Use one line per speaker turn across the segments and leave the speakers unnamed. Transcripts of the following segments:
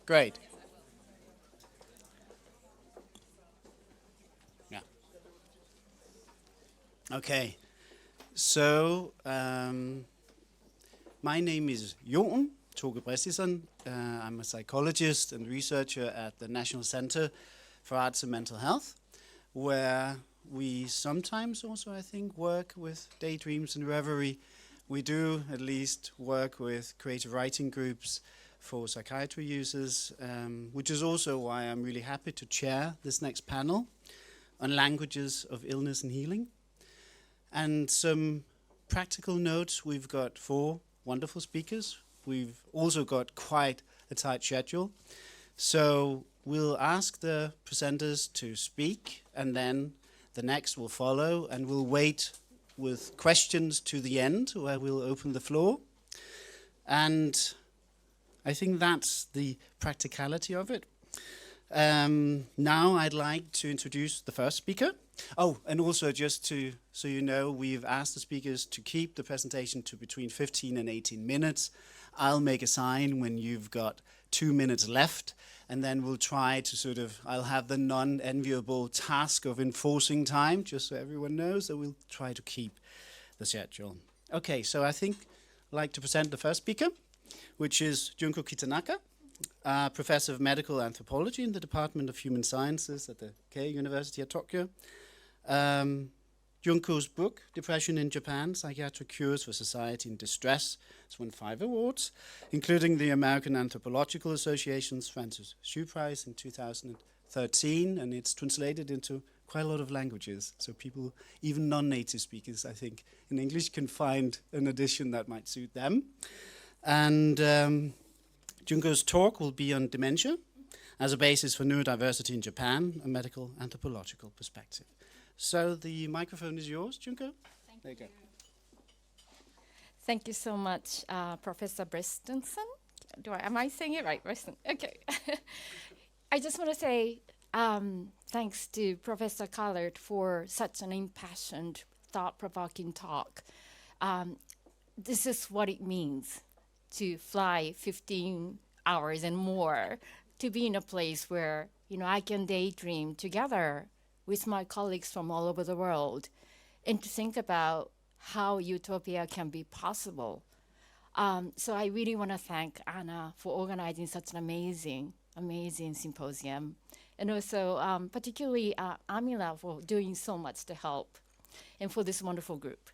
Great. Yeah. Okay. So, my name is Toke Brestisson. I'm a psychologist and researcher at the National Center for Arts and Mental Health, where we sometimes also, I think, work with daydreams and reverie. We do at least work with creative writing groups for psychiatry users, which is also why I'm really happy to chair this next panel on languages of illness and healing. And some practical notes: we've got 4 wonderful speakers. We've also got quite a tight schedule. So we'll ask the presenters to speak, and then the next will follow, and we'll wait with questions to the end, where we'll open the floor. And I think that's the practicality of it. Now I'd like to introduce the first speaker. Oh, and also just so you know, we've asked the speakers to keep the presentation to between 15 and 18 minutes. I'll make a sign when you've got 2 minutes left, and then we'll try to I'll have the non-enviable task of enforcing time, just so everyone knows that we'll try to keep the schedule. Okay, so I think I'd like to present the first speaker, which is Junko Kitanaka, Professor of Medical Anthropology in the Department of Human Sciences at the Keio University at Tokyo. Junko's book, Depression in Japan, Psychiatric Cures for Society in Distress, has won 5 awards, including the American Anthropological Association's Francis Hsu Prize in 2013, and it's translated into quite a lot of languages. So people, even non-native speakers, I think, in English can find an edition that might suit them. And Junko's talk will be on dementia as a basis for neurodiversity in Japan, a medical anthropological perspective. So the microphone is yours, Junko.
Thank you. Thank you so much, Professor Brestisson. Am I saying it right, Brestisson? Okay. I just want to say thanks to Professor Collard for such an impassioned, thought-provoking talk. This is what it means to fly 15 hours and more, to be in a place where, I can daydream together with my colleagues from all over the world, and to think about how utopia can be possible. So I really want to thank Anna for organizing such an amazing symposium, and also particularly Amila for doing so much to help, and for this wonderful group.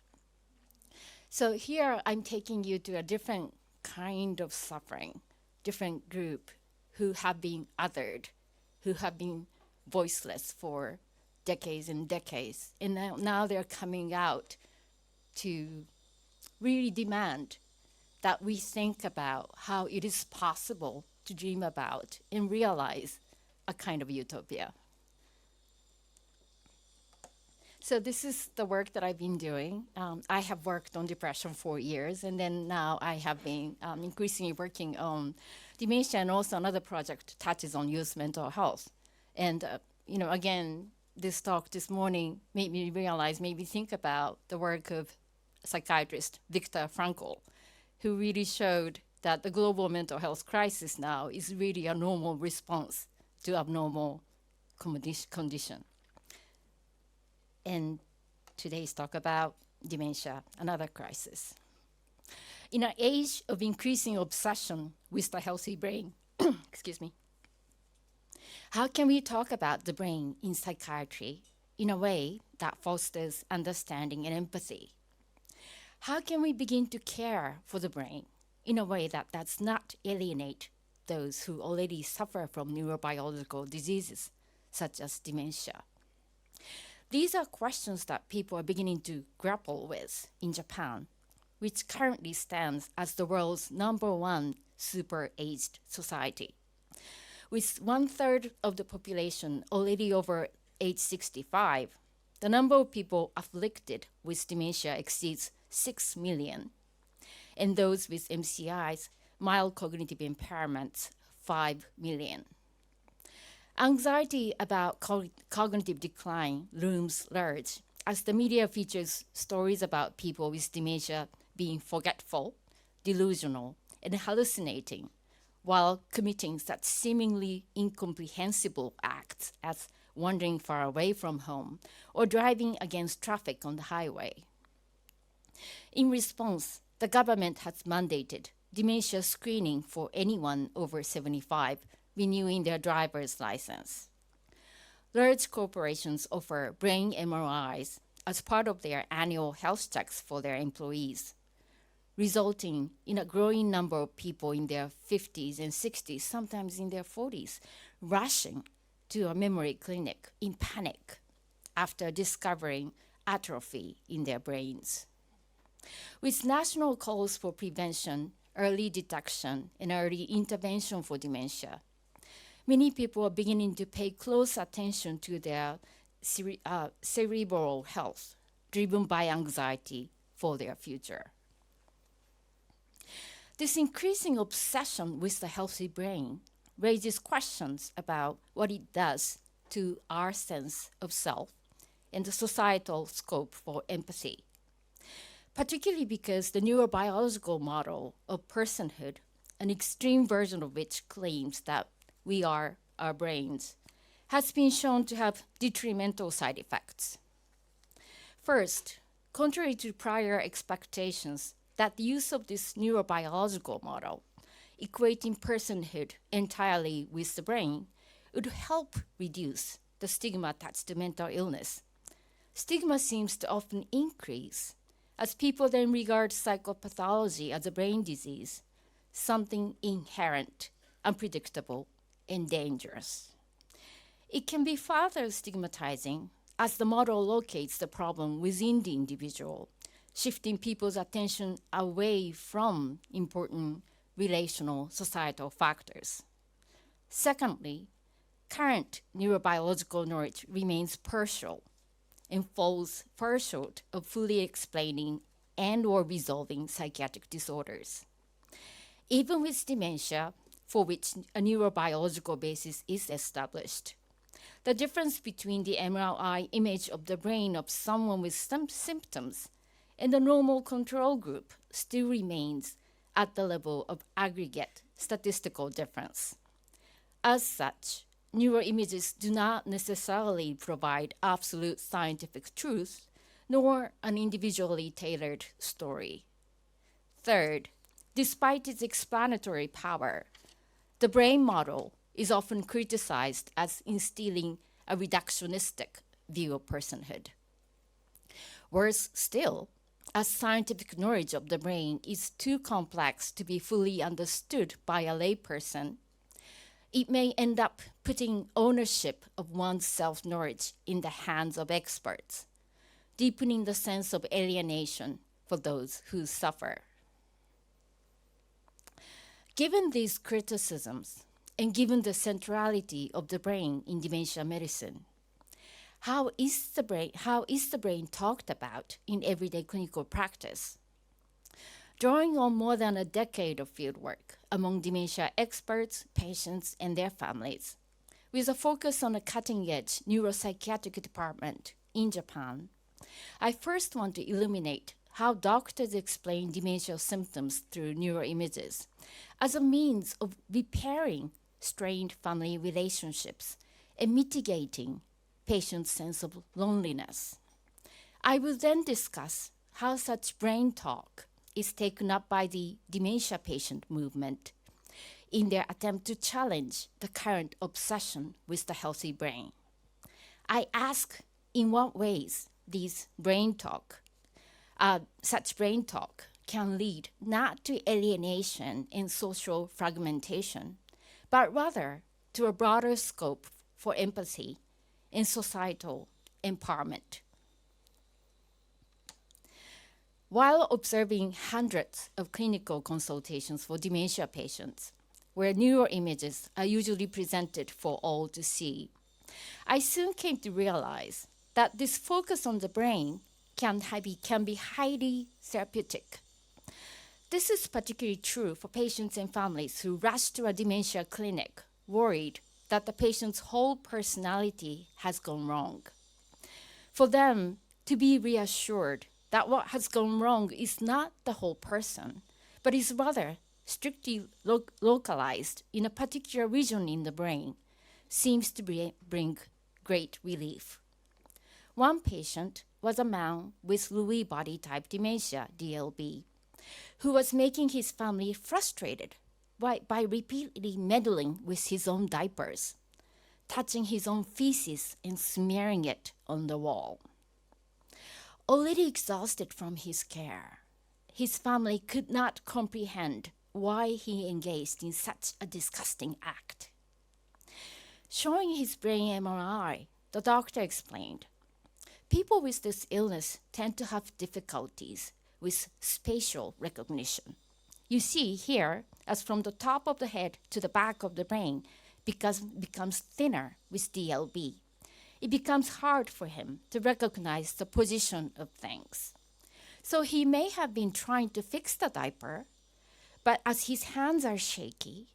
So here I'm taking you to a different kind of suffering, different group who have been othered, who have been voiceless for decades and decades, and now they're coming out to really demand that we think about how it is possible to dream about and realize a kind of utopia. So this is the work that I've been doing. I have worked on depression for years, and then now I have been increasingly working on dementia, and also another project touches on youth mental health. And again, this talk this morning made me realize, made me think about the work of psychiatrist Viktor Frankl, who really showed that the global mental health crisis now is really a normal response to abnormal condition. And today's talk about dementia, another crisis. In an age of increasing obsession with the healthy brain, excuse me, how can we talk about the brain in psychiatry in a way that fosters understanding and empathy? How can we begin to care for the brain in a way that does not alienate those who already suffer from neurobiological diseases, such as dementia? These are questions that people are beginning to grapple with in Japan, which currently stands as the world's #1 super-aged society. With 1/3 of the population already over age 65, the number of people afflicted with dementia exceeds 6 million, and those with MCIs, mild cognitive impairments, 5 million. Anxiety about cognitive decline looms large as the media features stories about people with dementia being forgetful, delusional, and hallucinating, while committing such seemingly incomprehensible acts as wandering far away from home or driving against traffic on the highway. In response, the government has mandated dementia screening for anyone over 75 renewing their driver's license. Large corporations offer brain MRIs as part of their annual health checks for their employees, resulting in a growing number of people in their 50s and 60s, sometimes in their 40s, rushing to a memory clinic in panic after discovering atrophy in their brains. With national calls for prevention, early detection, and early intervention for dementia, many people are beginning to pay close attention to their cerebral health, driven by anxiety for their future. This increasing obsession with the healthy brain raises questions about what it does to our sense of self and the societal scope for empathy, particularly because the neurobiological model of personhood, an extreme version of which claims that we are our brains, has been shown to have detrimental side effects. First, contrary to prior expectations that the use of this neurobiological model, equating personhood entirely with the brain, would help reduce the stigma attached to mental illness, stigma seems to often increase as people then regard psychopathology as a brain disease, something inherent, unpredictable, and dangerous. It can be further stigmatizing as the model locates the problem within the individual, shifting people's attention away from important relational societal factors. Secondly, current neurobiological knowledge remains partial and falls far short of fully explaining and or resolving psychiatric disorders. Even with dementia, for which a neurobiological basis is established, the difference between the MRI image of the brain of someone with some symptoms and the normal control group still remains at the level of aggregate statistical difference. As such, neuroimages do not necessarily provide absolute scientific truth, nor an individually tailored story. Third, despite its explanatory power, the brain model is often criticized as instilling a reductionistic view of personhood. Worse still, as scientific knowledge of the brain is too complex to be fully understood by a layperson, it may end up putting ownership of one's self-knowledge in the hands of experts, deepening the sense of alienation for those who suffer. Given these criticisms, and given the centrality of the brain in dementia medicine, how is the brain talked about in everyday clinical practice? Drawing on more than a decade of fieldwork among dementia experts, patients, and their families, with a focus on a cutting-edge neuropsychiatric department in Japan, I first want to illuminate how doctors explain dementia symptoms through neuroimages as a means of repairing strained family relationships and mitigating patients' sense of loneliness. I will then discuss how such brain talk is taken up by the dementia patient movement in their attempt to challenge the current obsession with the healthy brain. I ask in what ways these such brain talk can lead not to alienation and social fragmentation, but rather to a broader scope for empathy and societal empowerment. While observing hundreds of clinical consultations for dementia patients, where neuroimages are usually presented for all to see, I soon came to realize that this focus on the brain can be highly therapeutic. This is particularly true for patients and families who rush to a dementia clinic worried that the patient's whole personality has gone wrong. For them to be reassured that what has gone wrong is not the whole person, but is rather strictly localized in a particular region in the brain, seems to bring great relief. One patient was a man with Lewy body type dementia, DLB, who was making his family frustrated by repeatedly meddling with his own diapers, touching his own feces and smearing it on the wall. Already exhausted from his care, his family could not comprehend why he engaged in such a disgusting act. Showing his brain MRI, the doctor explained, people with this illness tend to have difficulties with spatial recognition. You see here, as from the top of the head to the back of the brain becomes thinner with DLB. It becomes hard for him to recognize the position of things. So he may have been trying to fix the diaper, but as his hands are shaky,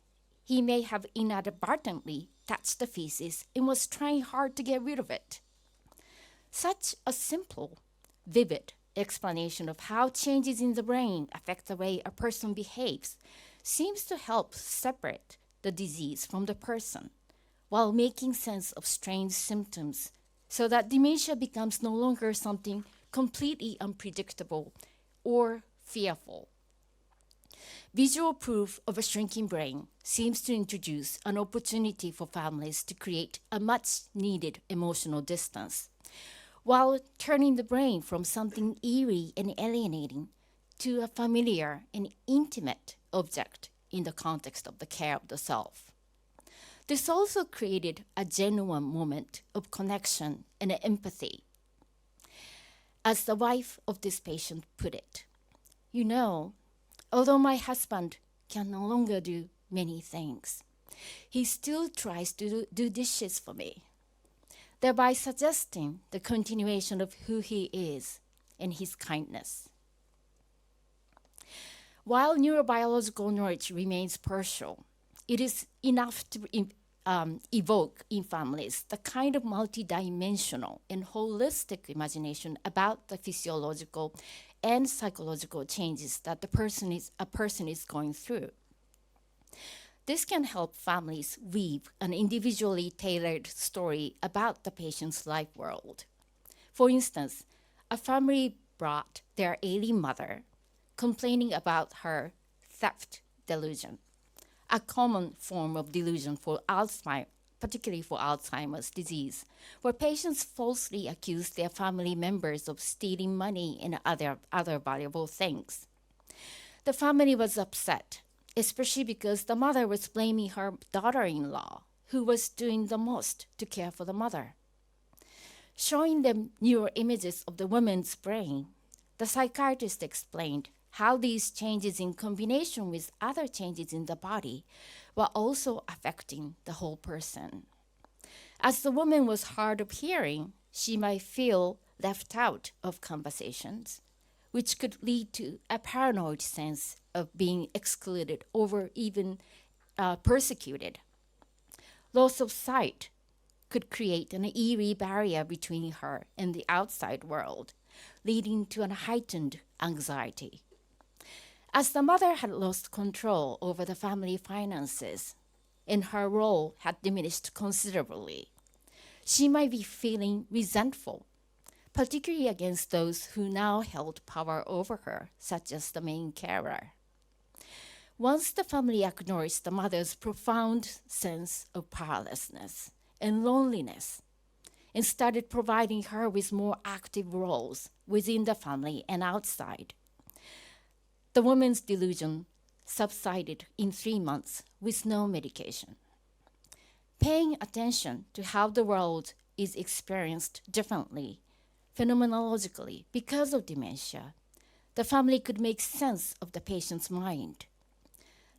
he may have inadvertently touched the feces and was trying hard to get rid of it. Such a simple, vivid explanation of how changes in the brain affect the way a person behaves seems to help separate the disease from the person, while making sense of strange symptoms so that dementia becomes no longer something completely unpredictable or fearful. Visual proof of a shrinking brain seems to introduce an opportunity for families to create a much-needed emotional distance, while turning the brain from something eerie and alienating to a familiar and intimate object in the context of the care of the self. This also created a genuine moment of connection and empathy. As the wife of this patient put it, you know, although my husband can no longer do many things, he still tries to do dishes for me, thereby suggesting the continuation of who he is and his kindness. While neurobiological knowledge remains partial, it is enough to evoke in families the kind of multidimensional and holistic imagination about the physiological and psychological changes that a person is going through. This can help families weave an individually tailored story about the patient's life world. For instance, a family brought their ailing mother complaining about her theft delusion, a common form of delusion for particularly for Alzheimer's disease, where patients falsely accuse their family members of stealing money and other valuable things. The family was upset, especially because the mother was blaming her daughter-in-law, who was doing the most to care for the mother. Showing them neural images of the woman's brain, the psychiatrist explained how these changes in combination with other changes in the body were also affecting the whole person. As the woman was hard of hearing, she might feel left out of conversations, which could lead to a paranoid sense of being excluded or even persecuted. Loss of sight could create an eerie barrier between her and the outside world, leading to a heightened anxiety. As the mother had lost control over the family finances and her role had diminished considerably, she might be feeling resentful, particularly against those who now held power over her, such as the main carer. Once the family acknowledged the mother's profound sense of powerlessness and loneliness and started providing her with more active roles within the family and outside, the woman's delusion subsided in 3 months with no medication. Paying attention to how the world is experienced differently, phenomenologically, because of dementia, the family could make sense of the patient's mind.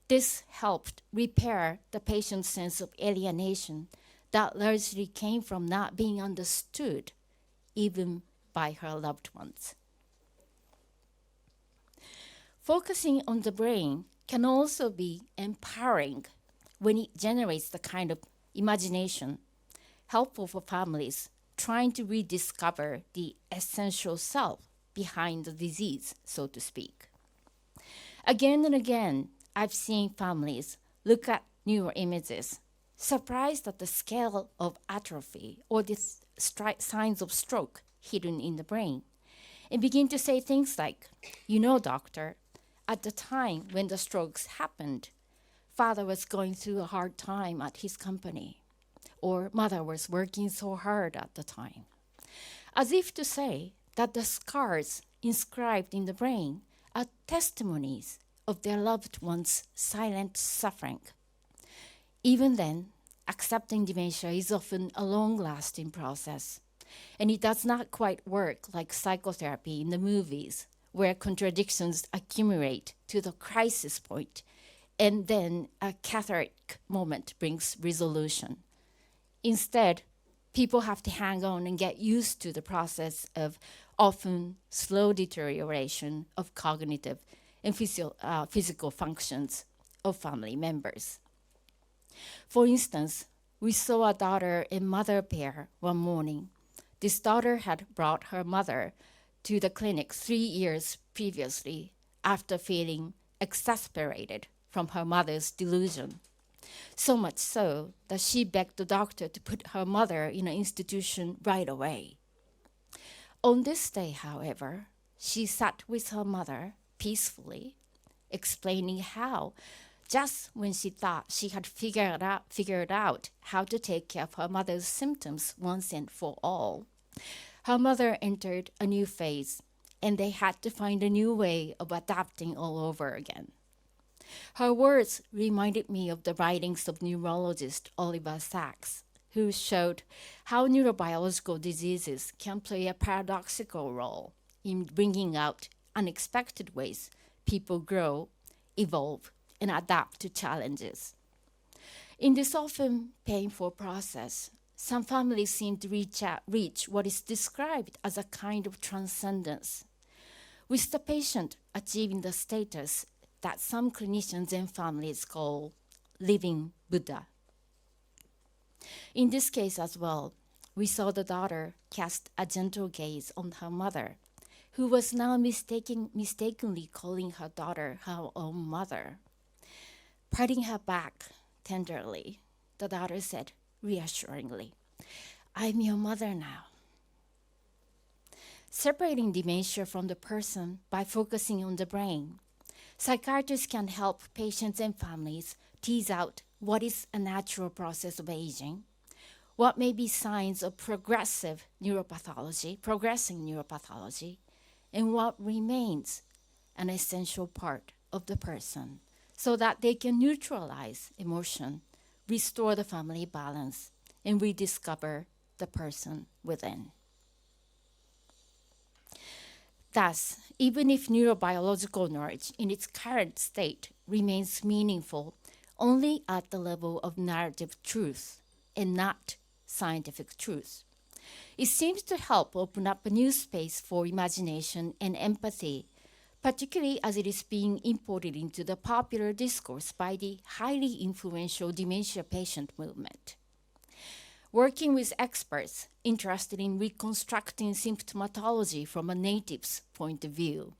This helped repair the patient's sense of alienation that largely came from not being understood, even by her loved ones. Focusing on the brain can also be empowering when it generates the kind of imagination helpful for families trying to rediscover the essential self behind the disease, so to speak. Again and again, I've seen families look at neural images, surprised at the scale of atrophy or the signs of stroke hidden in the brain, and begin to say things like, "You know, doctor, at the time when the strokes happened, father was going through a hard time at his company, or mother was working so hard at the time," as if to say that the scars inscribed in the brain are testimonies of their loved one's silent suffering. Even then, accepting dementia is often a long-lasting process, and it does not quite work like psychotherapy in the movies, where contradictions accumulate to the crisis point, and then a cathartic moment brings resolution. Instead, people have to hang on and get used to the process of often slow deterioration of cognitive and physical functions of family members. For instance, we saw a daughter and mother pair one morning. This daughter had brought her mother to the clinic 3 years previously after feeling exasperated from her mother's delusion. So much so that she begged the doctor to put her mother in an institution right away. On this day, however, she sat with her mother peacefully, explaining how, just when she thought she had figured out how to take care of her mother's symptoms once and for all, her mother entered a new phase, and they had to find a new way of adapting all over again. Her words reminded me of the writings of neurologist Oliver Sacks, who showed how neurobiological diseases can play a paradoxical role in bringing out unexpected ways people grow, evolve, and adapt to challenges. In this often painful process, some families seem to reach what is described as a kind of transcendence, with the patient achieving the status that some clinicians and families call living Buddha. In this case as well, we saw the daughter cast a gentle gaze on her mother, who was now mistakenly calling her daughter her own mother. Patting her back tenderly, the daughter said reassuringly, "I'm your mother now." Separating dementia from the person by focusing on the brain, psychiatrists can help patients and families tease out what is a natural process of aging, what may be signs of progressing neuropathology, and what remains an essential part of the person, so that they can neutralize emotion, restore the family balance, and rediscover the person within. Thus, even if neurobiological knowledge in its current state remains meaningful only at the level of narrative truth and not scientific truth, it seems to help open up a new space for imagination and empathy, particularly as it is being imported into the popular discourse by the highly influential dementia patient movement. Working with experts interested in reconstructing symptomatology from a native's point of view,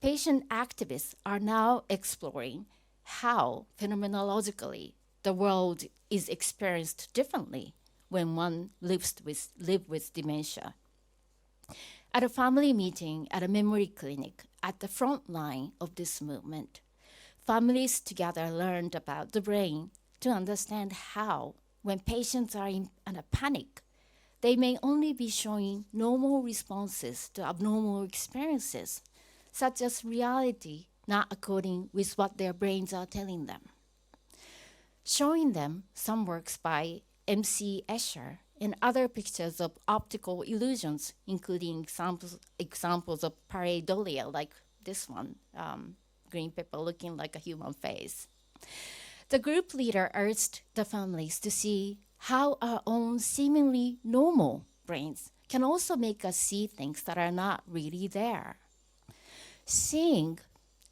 patient activists are now exploring how phenomenologically the world is experienced differently when one lives with dementia. At a family meeting at a memory clinic at the front line of this movement, families together learned about the brain to understand how, when patients are in a panic, they may only be showing normal responses to abnormal experiences, such as reality not according with what their brains are telling them. Showing them some works by M.C. Escher and other pictures of optical illusions, including examples of pareidolia, like this one, green pepper looking like a human face. The group leader urged the families to see how our own seemingly normal brains can also make us see things that are not really there. Seeing,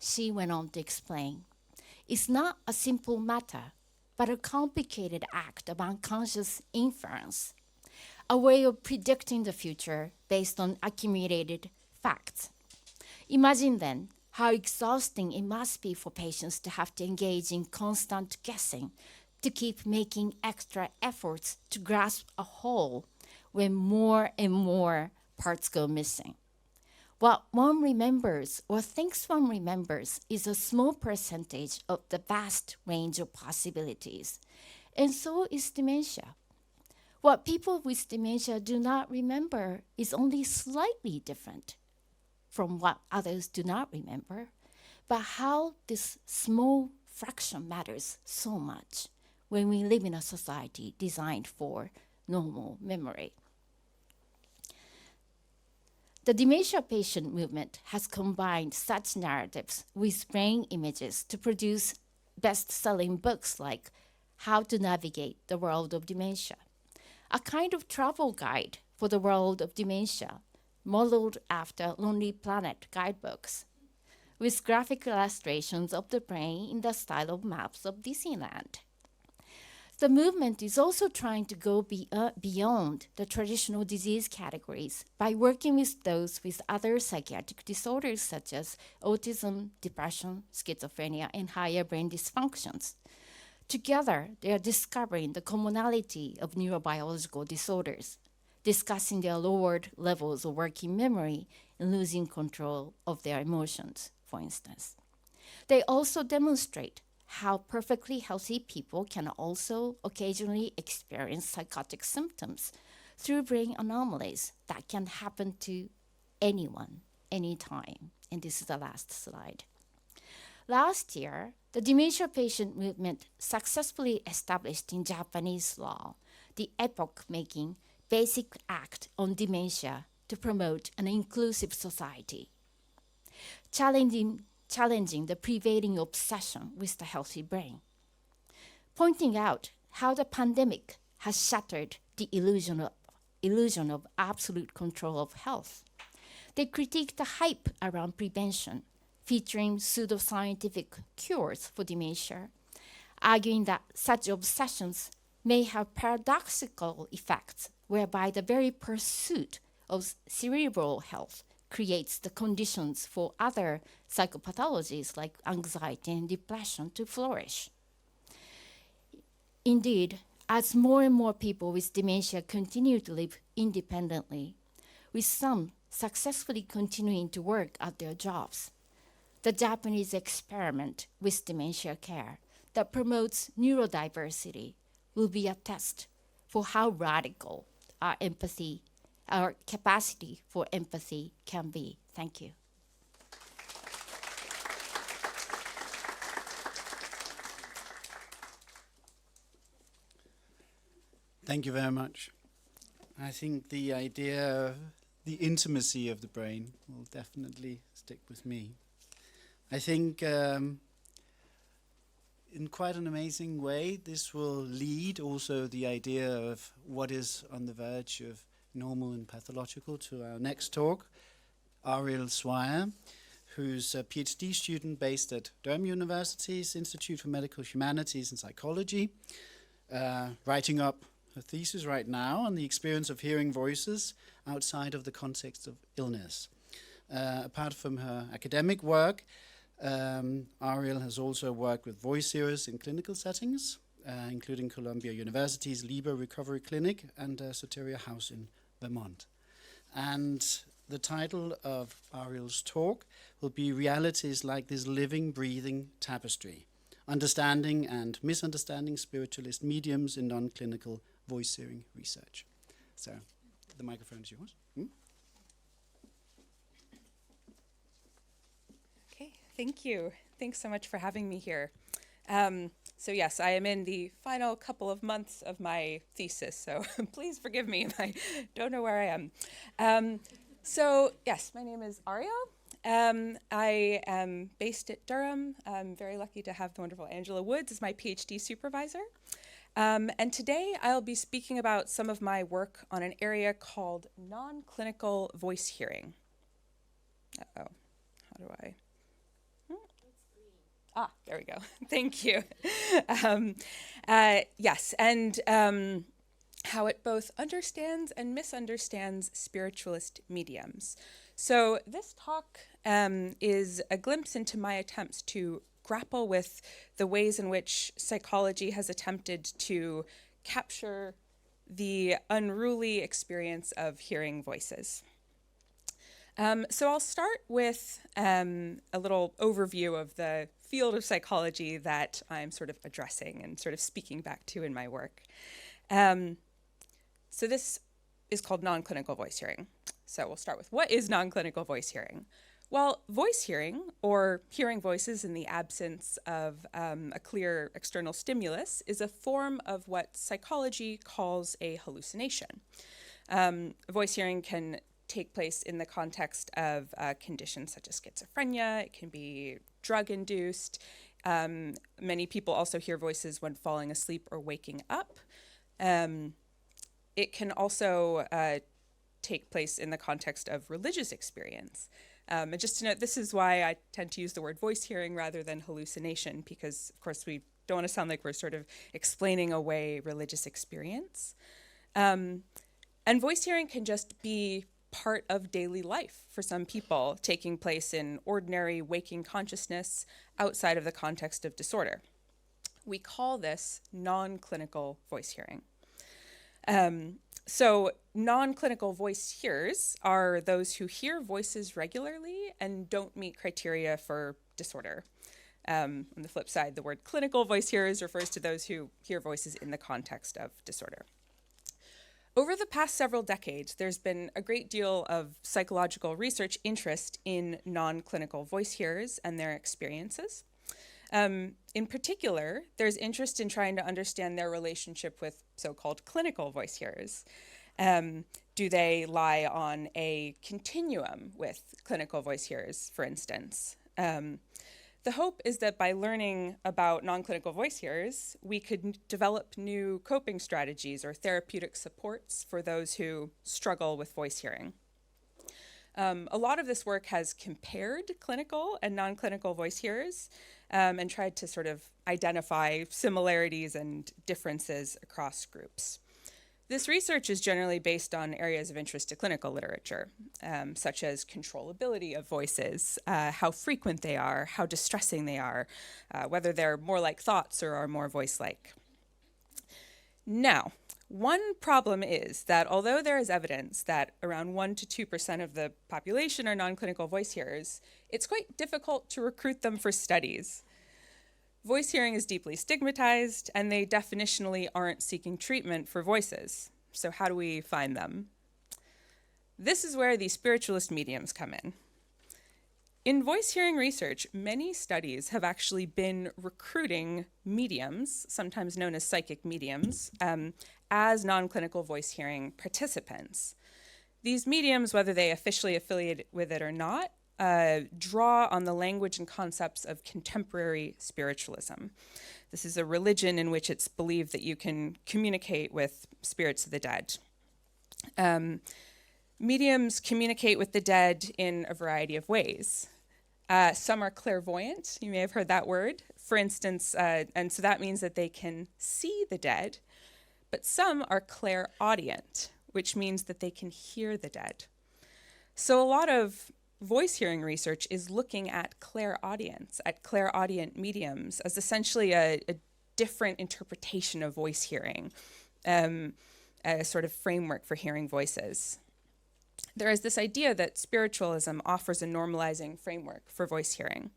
she went on to explain, is not a simple matter, but a complicated act of unconscious inference, a way of predicting the future based on accumulated facts. Imagine then how exhausting it must be for patients to have to engage in constant guessing, to keep making extra efforts to grasp a whole when more and more parts go missing. What one remembers or thinks one remembers is a small percentage of the vast range of possibilities. And so is dementia. What people with dementia do not remember is only slightly different from what others do not remember, but how this small fraction matters so much when we live in a society designed for normal memory. The dementia patient movement has combined such narratives with brain images to produce best-selling books like How to Navigate the World of Dementia, a kind of travel guide for the world of dementia, modeled after Lonely Planet guidebooks, with graphic illustrations of the brain in the style of maps of Disneyland. The movement is also trying to go beyond the traditional disease categories by working with those with other psychiatric disorders such as autism, depression, schizophrenia, and higher brain dysfunctions. Together, they are discovering the commonality of neurobiological disorders, discussing their lowered levels of working memory and losing control of their emotions, for instance. They also demonstrate how perfectly healthy people can also occasionally experience psychotic symptoms through brain anomalies that can happen to anyone, anytime. And this is the last slide. Last year, the dementia patient movement successfully established in Japanese law the epoch-making Basic Act on Dementia to promote an inclusive society, challenging the prevailing obsession with the healthy brain, pointing out how the pandemic has shattered the illusion of absolute control of health. They critique the hype around prevention, featuring pseudoscientific cures for dementia, arguing that such obsessions may have paradoxical effects whereby the very pursuit of cerebral health creates the conditions for other psychopathologies like anxiety and depression to flourish. Indeed, as more and more people with dementia continue to live independently, with some successfully continuing to work at their jobs, the Japanese experiment with dementia care that promotes neurodiversity will be a test for how radical our capacity for empathy can be. Thank you.
Thank you very much. I think the idea of the intimacy of the brain will definitely stick with me. I think in quite an amazing way, this will lead also the idea of what is on the verge of normal and pathological to our next talk, Ariel Swyer, who's a PhD student based at Durham University's Institute for Medical Humanities and Psychology, writing up her thesis right now on the experience of hearing voices outside of the context of illness. Apart from her academic work, Ariel has also worked with voice hearers in clinical settings, including Columbia University's Liber Recovery Clinic and Soteria House in Vermont. And the title of Ariel's talk will be Realities Like This Living, Breathing Tapestry, Understanding and Misunderstanding Spiritualist-Mediums in Non-Clinical Voice Hearing Research. So, the microphone is yours.
Okay, thank you. Thanks so much for having me here. So yes, I am in the final couple of months of my thesis, so please forgive me if I don't know where I am. So yes, my name is Ariel. I am based at Durham. I'm very lucky to have the wonderful Angela Woods as my PhD supervisor. And today I'll be speaking about some of my work on an area called non-clinical voice hearing. Uh-oh, how do I? There we go. Thank you. Yes, and how it both understands and misunderstands spiritualist mediums. So this talk is a glimpse into my attempts to grapple with the ways in which psychology has attempted to capture the unruly experience of hearing voices. So I'll start with a little overview of the field of psychology that I'm sort of addressing and sort of speaking back to in my work. So this is called non-clinical voice hearing. So we'll start with, what is non-clinical voice hearing? Well, voice hearing, or hearing voices in the absence of a clear external stimulus, is a form of what psychology calls a hallucination. Voice hearing can take place in the context of conditions such as schizophrenia. It can be drug-induced. Many people also hear voices when falling asleep or waking up. It can also take place in the context of religious experience. And just to note, this is why I tend to use the word voice hearing rather than hallucination, because, of course, we don't want to sound like we're sort of explaining away religious experience. And voice hearing can just be part of daily life for some people, taking place in ordinary waking consciousness outside of the context of disorder. We call this non-clinical voice hearing. So non-clinical voice hearers are those who hear voices regularly and don't meet criteria for disorder. On the flip side, the word clinical voice hearers refers to those who hear voices in the context of disorder. Over the past several decades, there's been a great deal of psychological research interest in non-clinical voice hearers and their experiences. In particular, there's interest in trying to understand their relationship with so-called clinical voice hearers. Do they lie on a continuum with clinical voice hearers, for instance? The hope is that by learning about non-clinical voice hearers, we could develop new coping strategies or therapeutic supports for those who struggle with voice hearing. A lot of this work has compared clinical and non-clinical voice hearers and tried to sort of identify similarities and differences across groups. This research is generally based on areas of interest to clinical literature, such as controllability of voices, how frequent they are, how distressing they are, whether they're more like thoughts or are more voice-like. Now, one problem is that although there is evidence that around 1% to 2% of the population are non-clinical voice hearers, it's quite difficult to recruit them for studies. Voice hearing is deeply stigmatized, and they definitionally aren't seeking treatment for voices. So how do we find them? This is where the spiritualist-mediums come in. In voice hearing research, many studies have actually been recruiting mediums, sometimes known as psychic mediums, as non-clinical voice hearing participants. These mediums, whether they officially affiliate with it or not, draw on the language and concepts of contemporary spiritualism. This is a religion in which it's believed that you can communicate with spirits of the dead. Mediums communicate with the dead in a variety of ways. Some are clairvoyant, you may have heard that word, for instance, and so that means that they can see the dead, but some are clairaudient, which means that they can hear the dead. So a lot of voice hearing research is looking at clairaudience, at clairaudient mediums, as essentially a different interpretation of voice hearing, a sort of framework for hearing voices. There is this idea that spiritualism offers a normalizing framework for voice hearing.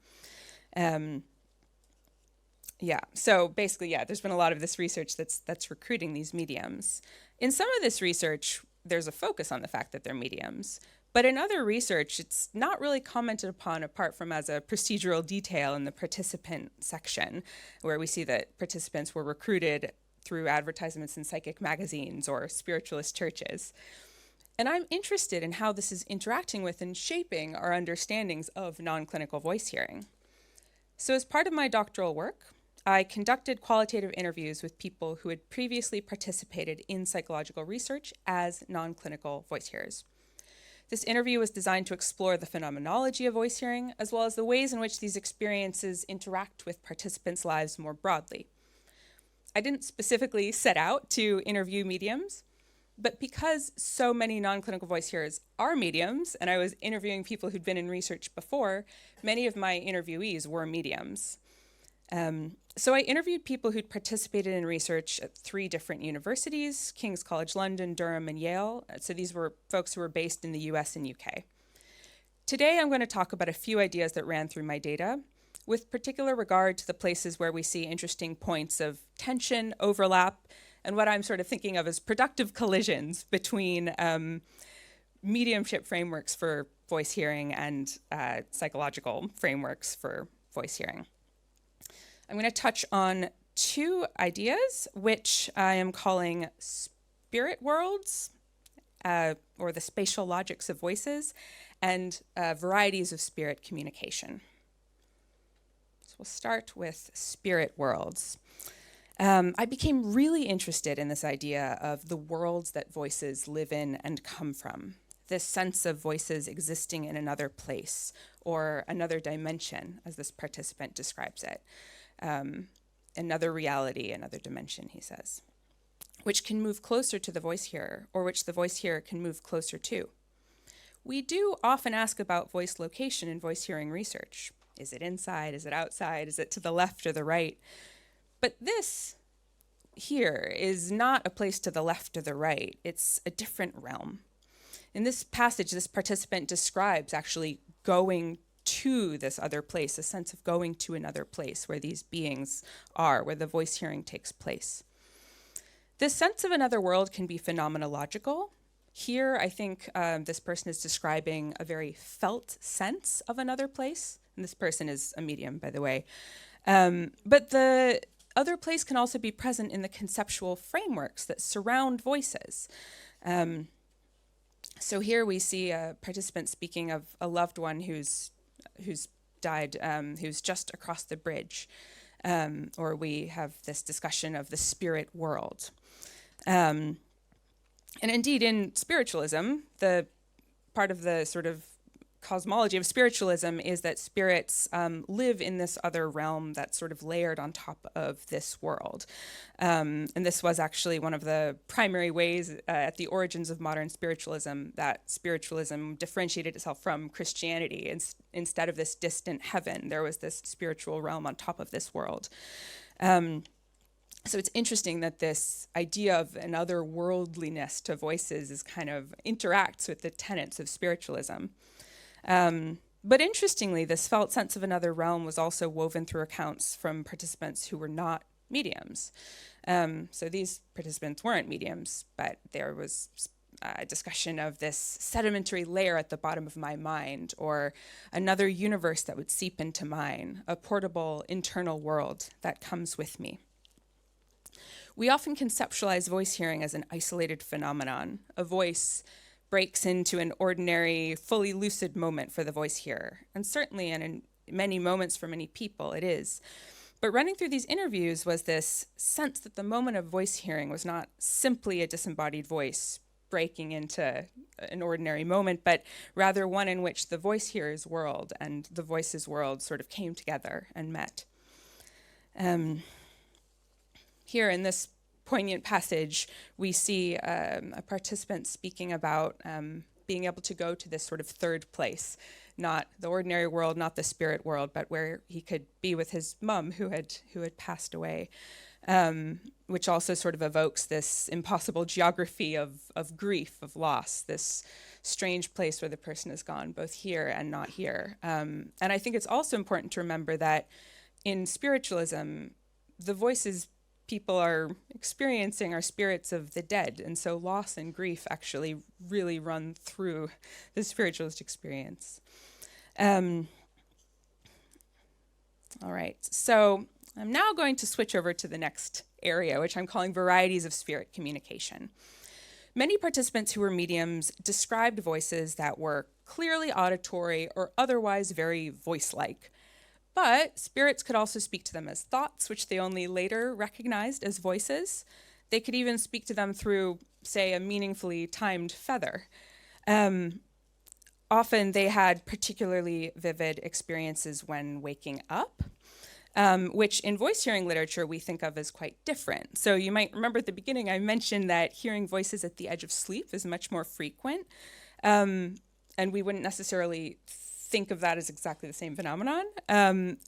So basically, there's been a lot of this research that's recruiting these mediums. In some of this research, there's a focus on the fact that they're mediums. But in other research, it's not really commented upon apart from as a procedural detail in the participant section, where we see that participants were recruited through advertisements in psychic magazines or spiritualist churches. And I'm interested in how this is interacting with and shaping our understandings of non-clinical voice hearing. So as part of my doctoral work, I conducted qualitative interviews with people who had previously participated in psychological research as non-clinical voice hearers. This interview was designed to explore the phenomenology of voice hearing, as well as the ways in which these experiences interact with participants' lives more broadly. I didn't specifically set out to interview mediums. But because so many non-clinical voice hearers are mediums, and I was interviewing people who'd been in research before, many of my interviewees were mediums. So I interviewed people who'd participated in research at 3 different universities, King's College London, Durham, and Yale. So these were folks who were based in the US and UK. Today, I'm going to talk about a few ideas that ran through my data, with particular regard to the places where we see interesting points of tension, overlap, and what I'm sort of thinking of as productive collisions between mediumship frameworks for voice hearing and psychological frameworks for voice hearing. I'm going to touch on 2 ideas, which I am calling spirit worlds, or the spatial logics of voices, and varieties of spirit communication. So we'll start with spirit worlds. I became really interested in this idea of the worlds that voices live in and come from, this sense of voices existing in another place or another dimension, as this participant describes it. Another reality, another dimension, he says, which can move closer to the voice hearer, or which the voice hearer can move closer to. We do often ask about voice location in voice hearing research. Is it inside? Is it outside? Is it to the left or the right? But this here is not a place to the left or the right. It's a different realm. In this passage, this participant describes actually going to this other place, a sense of going to another place where these beings are, where the voice hearing takes place. This sense of another world can be phenomenological. Here, I think this person is describing a very felt sense of another place. And this person is a medium, by the way. But the other place can also be present in the conceptual frameworks that surround voices. So here we see a participant speaking of a loved one who's died, who's just across the bridge. Or we have this discussion of the spirit world. And indeed, in spiritualism, the part of the sort of cosmology of spiritualism is that spirits live in this other realm that's sort of layered on top of this world. And this was actually one of the primary ways at the origins of modern spiritualism that spiritualism differentiated itself from Christianity. Instead of this distant heaven, there was this spiritual realm on top of this world. So it's interesting that this idea of an otherworldliness to voices is kind of interacts with the tenets of spiritualism. But interestingly, this felt sense of another realm was also woven through accounts from participants who were not mediums. So these participants weren't mediums, but there was a discussion of this sedimentary layer at the bottom of my mind, or another universe that would seep into mine, a portable internal world that comes with me. We often conceptualize voice hearing as an isolated phenomenon. A voice breaks into an ordinary, fully lucid moment for the voice hearer. And certainly, and in many moments for many people, it is. But running through these interviews was this sense that the moment of voice hearing was not simply a disembodied voice breaking into an ordinary moment, but rather one in which the voice hearer's world and the voice's world sort of came together and met. Here in this poignant passage, we see a participant speaking about being able to go to this sort of third place, not the ordinary world, not the spirit world, but where he could be with his mum who had passed away, which also sort of evokes this impossible geography of grief, of loss, this strange place where the person has gone, both here and not here. And I think it's also important to remember that in spiritualism, the voices people are experiencing are spirits of the dead, and so loss and grief actually really run through the spiritualist experience. All right, so I'm now going to switch over to the next area, which I'm calling varieties of spirit communication. Many participants who were mediums described voices that were clearly auditory or otherwise very voice-like. But spirits could also speak to them as thoughts, which they only later recognized as voices. They could even speak to them through, say, a meaningfully timed feather. Often they had particularly vivid experiences when waking up. which in voice hearing literature we think of as quite different. So you might remember at the beginning I mentioned that hearing voices at the edge of sleep is much more frequent, and we wouldn't necessarily think of that as exactly the same phenomenon.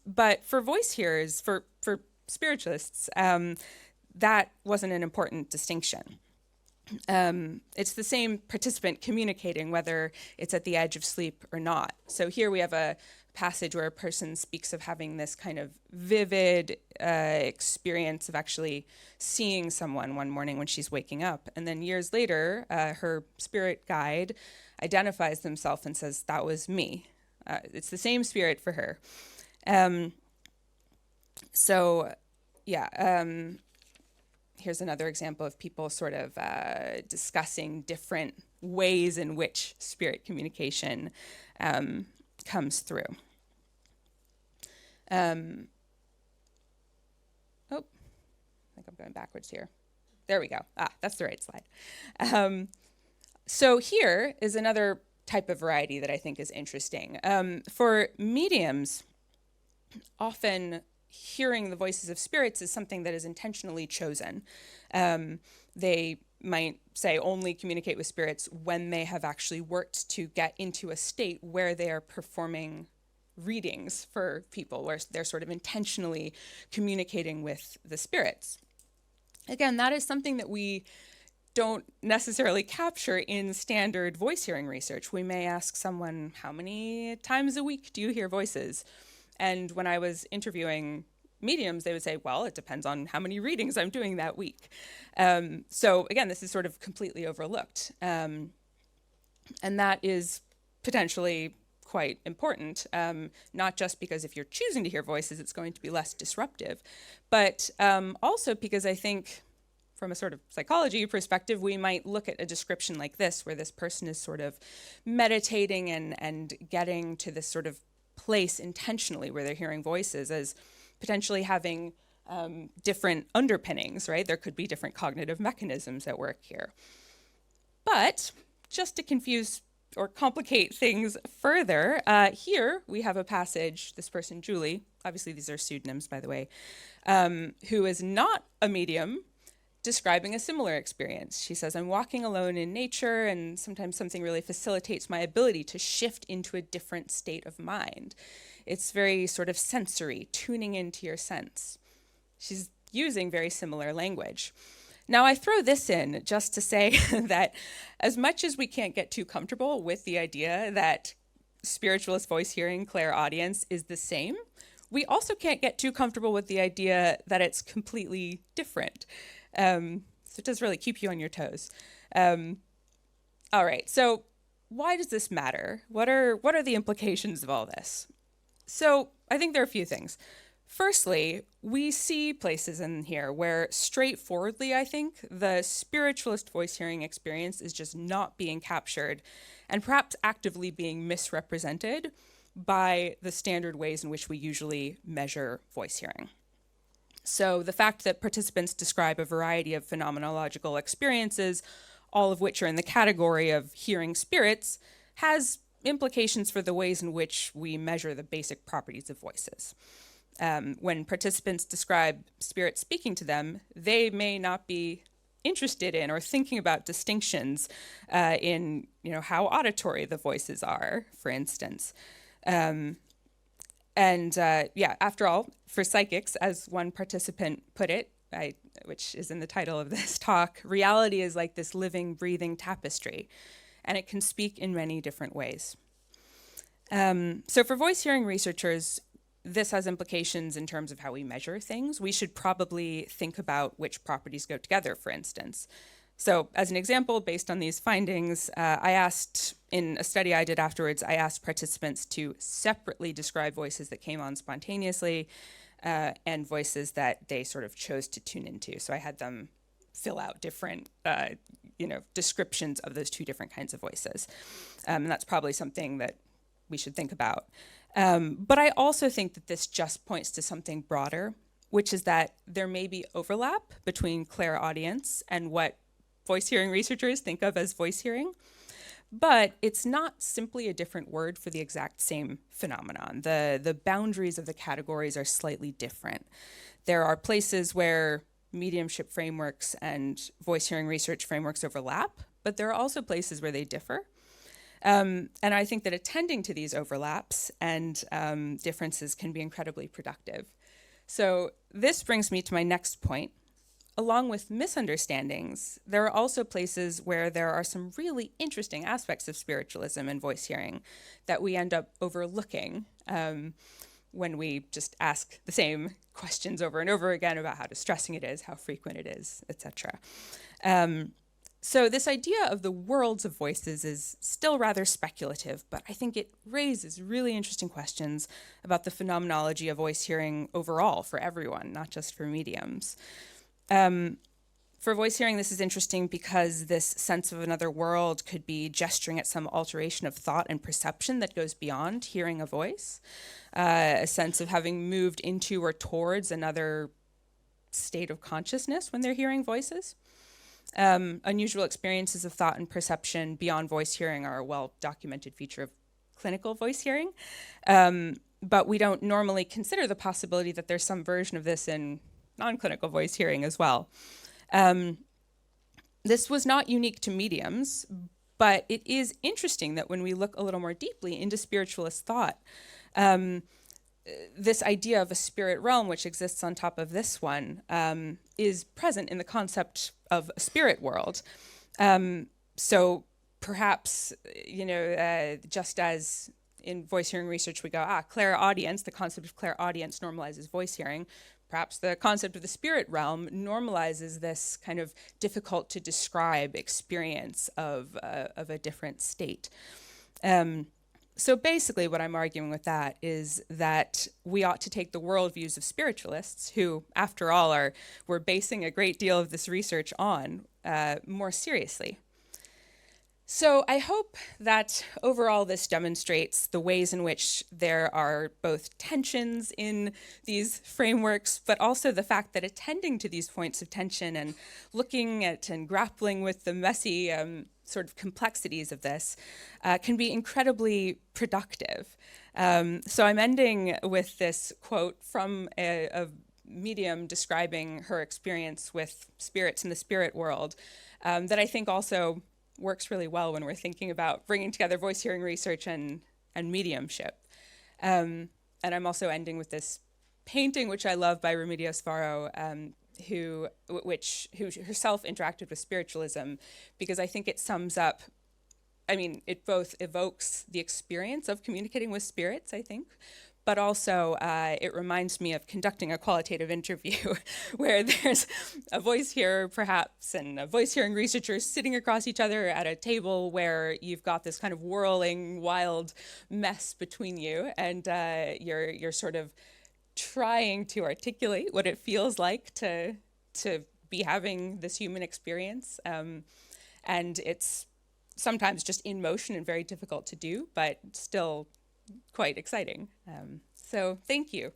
But for voice hearers, for spiritualists, that wasn't an important distinction. It's the same participant communicating, whether it's at the edge of sleep or not. So here we have a passage where a person speaks of having this kind of vivid experience of actually seeing someone one morning when she's waking up. And then years later, her spirit guide identifies themselves and says, that was me. It's the same spirit for her. Here's another example of people sort of discussing different ways in which spirit communication comes through. I think I'm going backwards here. There we go. That's the right slide. So here is another type of variety that I think is interesting. For mediums, often hearing the voices of spirits is something that is intentionally chosen. They might say only communicate with spirits when they have actually worked to get into a state where they are performing readings for people, where they're sort of intentionally communicating with the spirits. Again, that is something that we don't necessarily capture in standard voice hearing research. We may ask someone, how many times a week do you hear voices? And when I was interviewing mediums, they would say, well, it depends on how many readings I'm doing that week. So again, this is sort of completely overlooked. And that is potentially quite important, not just because if you're choosing to hear voices, it's going to be less disruptive, but also because I think from a sort of psychology perspective, we might look at a description like this, where this person is sort of meditating and getting to this sort of place intentionally where they're hearing voices as potentially having different underpinnings, right? There could be different cognitive mechanisms at work here. But just to confuse or complicate things further, here we have a passage, this person, Julie, obviously these are pseudonyms, by the way, who is not a medium, describing a similar experience. She says, I'm walking alone in nature, and sometimes something really facilitates my ability to shift into a different state of mind. It's very sort of sensory, tuning into your sense. She's using very similar language. Now, I throw this in just to say that as much as we can't get too comfortable with the idea that spiritualist voice hearing, clairaudience, is the same, we also can't get too comfortable with the idea that it's completely different. So it does really keep you on your toes. All right, so why does this matter? What are the implications of all this? So I think there are a few things. Firstly, we see places in here where straightforwardly, I think, the spiritualist voice hearing experience is just not being captured and perhaps actively being misrepresented by the standard ways in which we usually measure voice hearing. So the fact that participants describe a variety of phenomenological experiences, all of which are in the category of hearing spirits, has implications for the ways in which we measure the basic properties of voices. When participants describe spirits speaking to them, they may not be interested in or thinking about distinctions in how auditory the voices are, for instance. After all, for psychics, as one participant put it, which is in the title of this talk, reality is like this living, breathing tapestry, and it can speak in many different ways. So for voice hearing researchers, this has implications in terms of how we measure things. We should probably think about which properties go together, for instance. So as an example, based on these findings, I asked, in a study I did afterwards, I asked participants to separately describe voices that came on spontaneously and voices that they sort of chose to tune into. So I had them fill out different descriptions of those two different kinds of voices. And that's probably something that we should think about. But I also think that this just points to something broader, which is that there may be overlap between clairaudience and what voice hearing researchers think of as voice hearing. But it's not simply a different word for the exact same phenomenon. The boundaries of the categories are slightly different. There are places where mediumship frameworks and voice hearing research frameworks overlap, but there are also places where they differ. And I think that attending to these overlaps and differences can be incredibly productive. So this brings me to my next point. Along with misunderstandings, there are also places where there are some really interesting aspects of spiritualism and voice hearing that we end up overlooking when we just ask the same questions over and over again about how distressing it is, how frequent it is, etc. So this idea of the worlds of voices is still rather speculative, but I think it raises really interesting questions about the phenomenology of voice hearing overall for everyone, not just for mediums. For voice hearing, this is interesting because this sense of another world could be gesturing at some alteration of thought and perception that goes beyond hearing a voice, a sense of having moved into or towards another state of consciousness when they're hearing voices. Unusual experiences of thought and perception beyond voice hearing are a well-documented feature of clinical voice hearing, but we don't normally consider the possibility that there's some version of this in non-clinical voice hearing as well. This was not unique to mediums, but it is interesting that when we look a little more deeply into spiritualist thought, this idea of a spirit realm, which exists on top of this one, is present in the concept of a spirit world. So perhaps, just as in voice hearing research we go, clairaudience, the concept of clairaudience normalizes voice hearing. Perhaps the concept of the spirit realm normalizes this kind of difficult to describe experience of a different state. So basically what I'm arguing with that is that we ought to take the worldviews of spiritualists, who, after all, we're basing a great deal of this research on, more seriously. So I hope that overall this demonstrates the ways in which there are both tensions in these frameworks, but also the fact that attending to these points of tension and looking at and grappling with the messy sort of complexities of this can be incredibly productive. So I'm ending with this quote from a medium describing her experience with spirits in the spirit world that I think also works really well when we're thinking about bringing together voice hearing research and mediumship. And I'm also ending with this painting, which I love, by Remedios Varo, who herself interacted with spiritualism, because I think it sums up, it both evokes the experience of communicating with spirits, I think, but also it reminds me of conducting a qualitative interview where there's a voice hearer, perhaps, and a voice hearing researcher sitting across each other at a table where you've got this kind of whirling, wild mess between you, and you're sort of trying to articulate what it feels like to be having this human experience. And it's sometimes just in motion and very difficult to do, but still quite exciting. So thank you.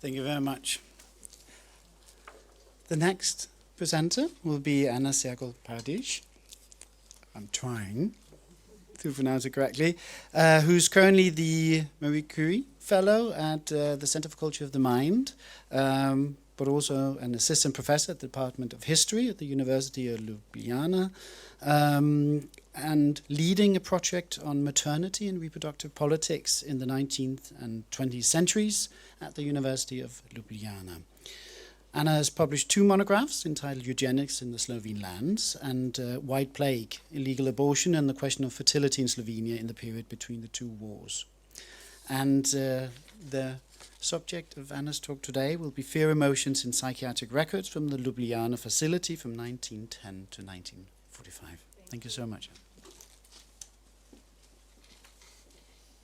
Thank you very much. The next presenter will be Anna Cergol Paradiz. I'm trying to pronounce it correctly, who's currently the Marie Curie Fellow at the Center for Culture of the Mind, but also an assistant professor at the Department of History at the University of Ljubljana, and leading a project on maternity and reproductive politics in the 19th and 20th centuries at the University of Ljubljana. Anna has published 2 monographs entitled Eugenics in the Slovene Lands and White Plague, Illegal Abortion and the Question of Fertility in Slovenia in the period between the 2 wars. And the subject of Anna's talk today will be Fear Emotions in Psychiatric Records from the Ljubljana facility from 1910 to 1945. Thank you so much.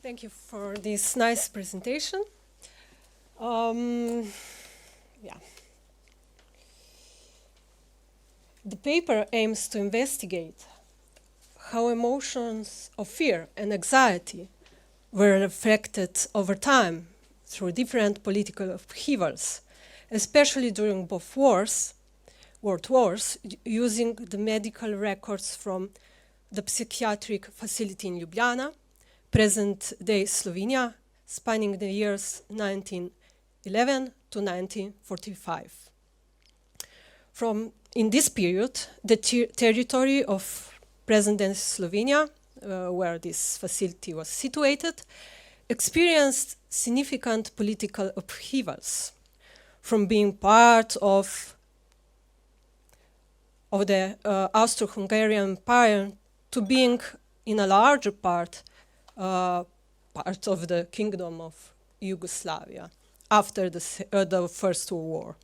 Thank you for this nice presentation. The paper aims to investigate how emotions of fear and anxiety were reflected over time through different political upheavals, especially during both world wars, using the medical records from the psychiatric facility in Ljubljana, present-day Slovenia, spanning the years 1911 to 1945. In this period, the territory of present-day Slovenia, where this facility was situated, experienced significant political upheavals, from being part of the Austro-Hungarian Empire to being, in a larger part of the Kingdom of Yugoslavia after the First World War.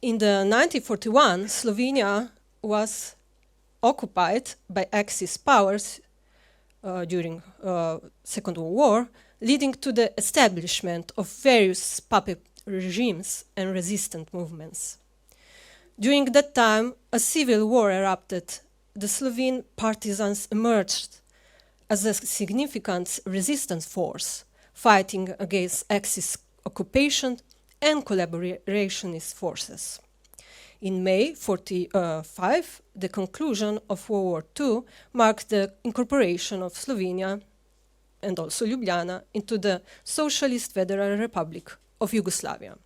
In the 1941, Slovenia was occupied by Axis powers during Second World War, leading to the establishment of various puppet regimes and resistant movements. During that time, a civil war erupted. The Slovene partisans emerged as a significant resistance force, fighting against Axis occupation and collaborationist forces. In May 1945, the conclusion of World War II marked the incorporation of Slovenia and also Ljubljana into the Socialist Federal Republic of Yugoslavia.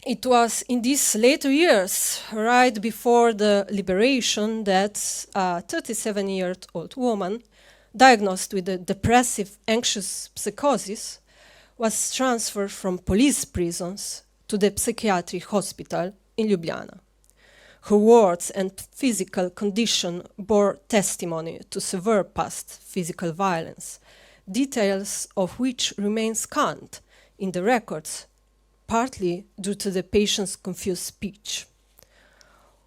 It was in these later years, right before the liberation, that a 37-year-old woman diagnosed with a depressive, anxious psychosis was transferred from police prisons to the psychiatric hospital in Ljubljana. Her words and physical condition bore testimony to severe past physical violence, details of which remain scant in the records, partly due to the patient's confused speech.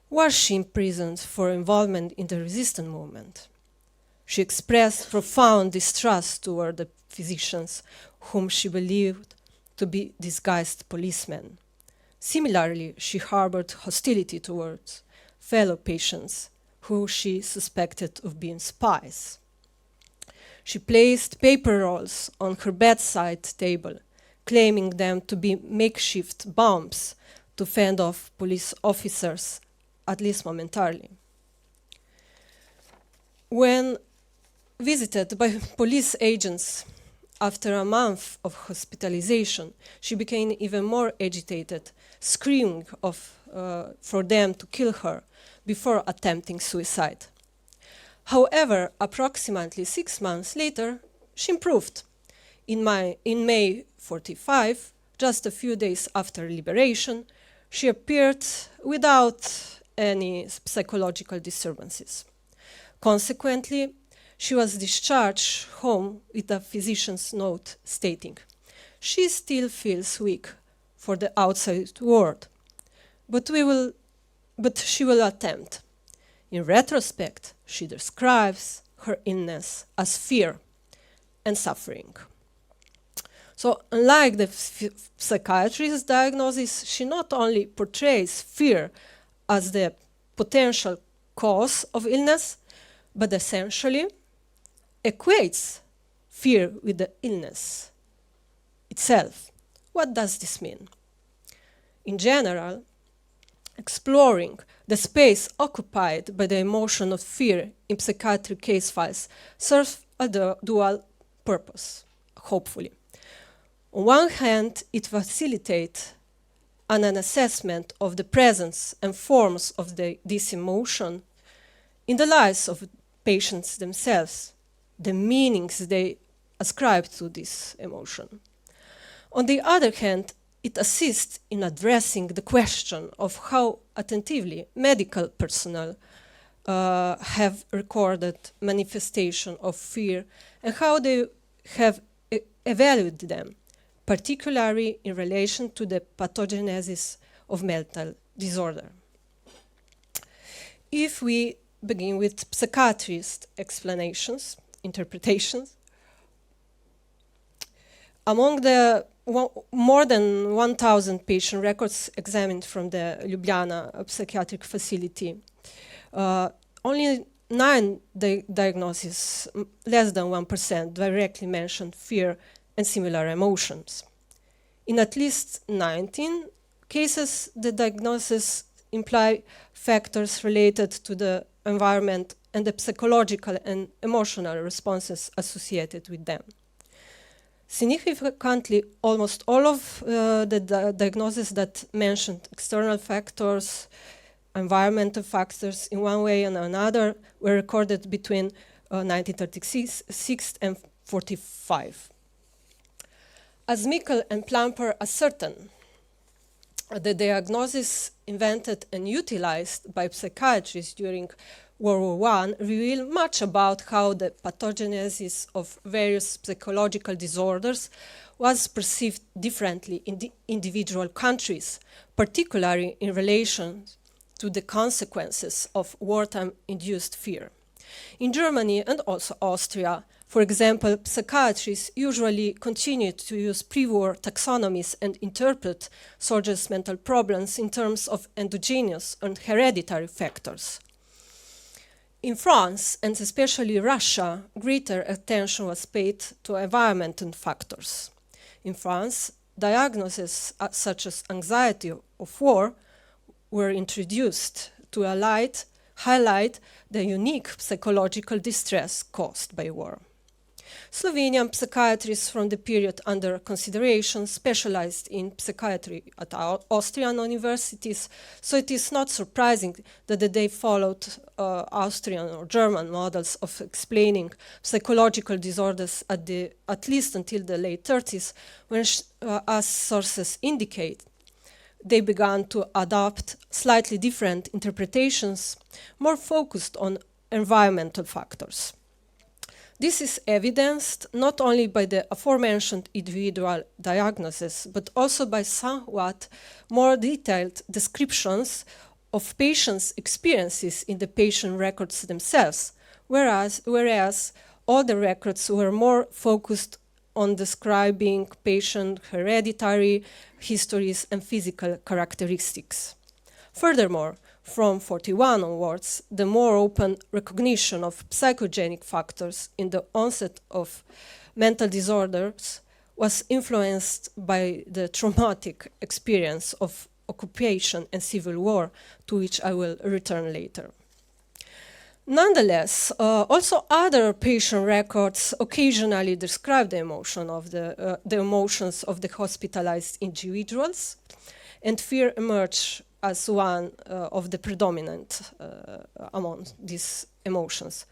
Was she imprisoned for involvement in the resistance movement? She expressed profound distrust toward the physicians whom she believed to be disguised policemen. Similarly, she harbored hostility towards fellow patients who she suspected of being spies. She placed paper rolls on her bedside table, claiming them to be makeshift bombs to fend off police officers, at least momentarily. When visited by police agents after a month of hospitalization, she became even more agitated, screaming for them to kill her before attempting suicide. However, approximately 6 months later, she improved. In May 1945, just a few days after liberation, she appeared without any psychological disturbances. Consequently, she was discharged home with a physician's note stating, "She still feels weak for the outside world, but she will attempt." In retrospect, she describes her illness as fear and suffering. So, unlike the psychiatrist's diagnosis, she not only portrays fear as the potential cause of illness, but essentially equates fear with the illness itself. What does this mean? In general, exploring the space occupied by the emotion of fear in psychiatric case files serves a dual purpose, hopefully. On one hand, it facilitates an assessment of the presence and forms of this emotion in the lives of patients themselves, the meanings they ascribe to this emotion. On the other hand, it assists in addressing the question of how attentively medical personnel have recorded manifestation of fear and how they have evaluated them, particularly in relation to the pathogenesis of mental disorder. If we begin with psychiatrist explanations, interpretations, among the more than 1,000 patient records examined from the Ljubljana psychiatric facility, only 9 diagnoses, less than 1%, directly mentioned fear and similar emotions. In at least 19 cases, the diagnosis imply factors related to the environment and the psychological and emotional responses associated with them. Significantly, almost all of the diagnoses that mentioned external factors, environmental factors in one way and another were recorded between 1936 and 45. As Mikkel and Plumper ascertain, the diagnosis invented and utilized by psychiatrists during World War I reveal much about how the pathogenesis of various psychological disorders was perceived differently in the individual countries, particularly in relation to the consequences of wartime-induced fear. In Germany and also Austria, for example, psychiatrists usually continued to use pre-war taxonomies and interpret soldiers' mental problems in terms of endogenous and hereditary factors. In France, and especially Russia, greater attention was paid to environmental factors. In France, diagnoses such as anxiety of war were introduced to highlight the unique psychological distress caused by war. Slovenian psychiatrists from the period under consideration specialized in psychiatry at Austrian universities, so it is not surprising that they followed Austrian or German models of explaining psychological disorders at least until the late 30s, when, as sources indicate, they began to adopt slightly different interpretations, more focused on environmental factors. This is evidenced not only by the aforementioned individual diagnosis, but also by somewhat more detailed descriptions of patients' experiences in the patient records themselves, whereas all the records were more focused on describing patient hereditary histories and physical characteristics. Furthermore, from 41 onwards, the more open recognition of psychogenic factors in the onset of mental disorders was influenced by the traumatic experience of occupation and civil war, to which I will return later. Nonetheless, also other patient records occasionally describe the emotions of the hospitalized individuals, and fear emerged as one of the predominant among these emotions.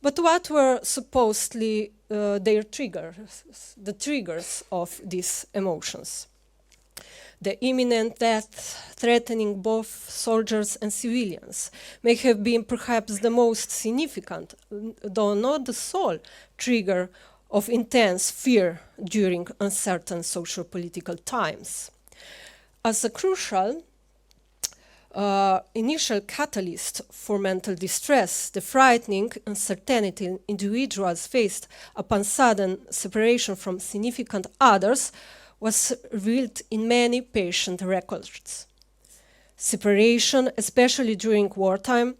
But what were supposedly their triggers, the triggers of these emotions? The imminent death threatening both soldiers and civilians may have been perhaps the most significant, though not the sole, trigger of intense fear during uncertain socio-political times. As a crucial initial catalyst for mental distress, the frightening uncertainty individuals faced upon sudden separation from significant others was revealed in many patient records. Separation, especially during wartime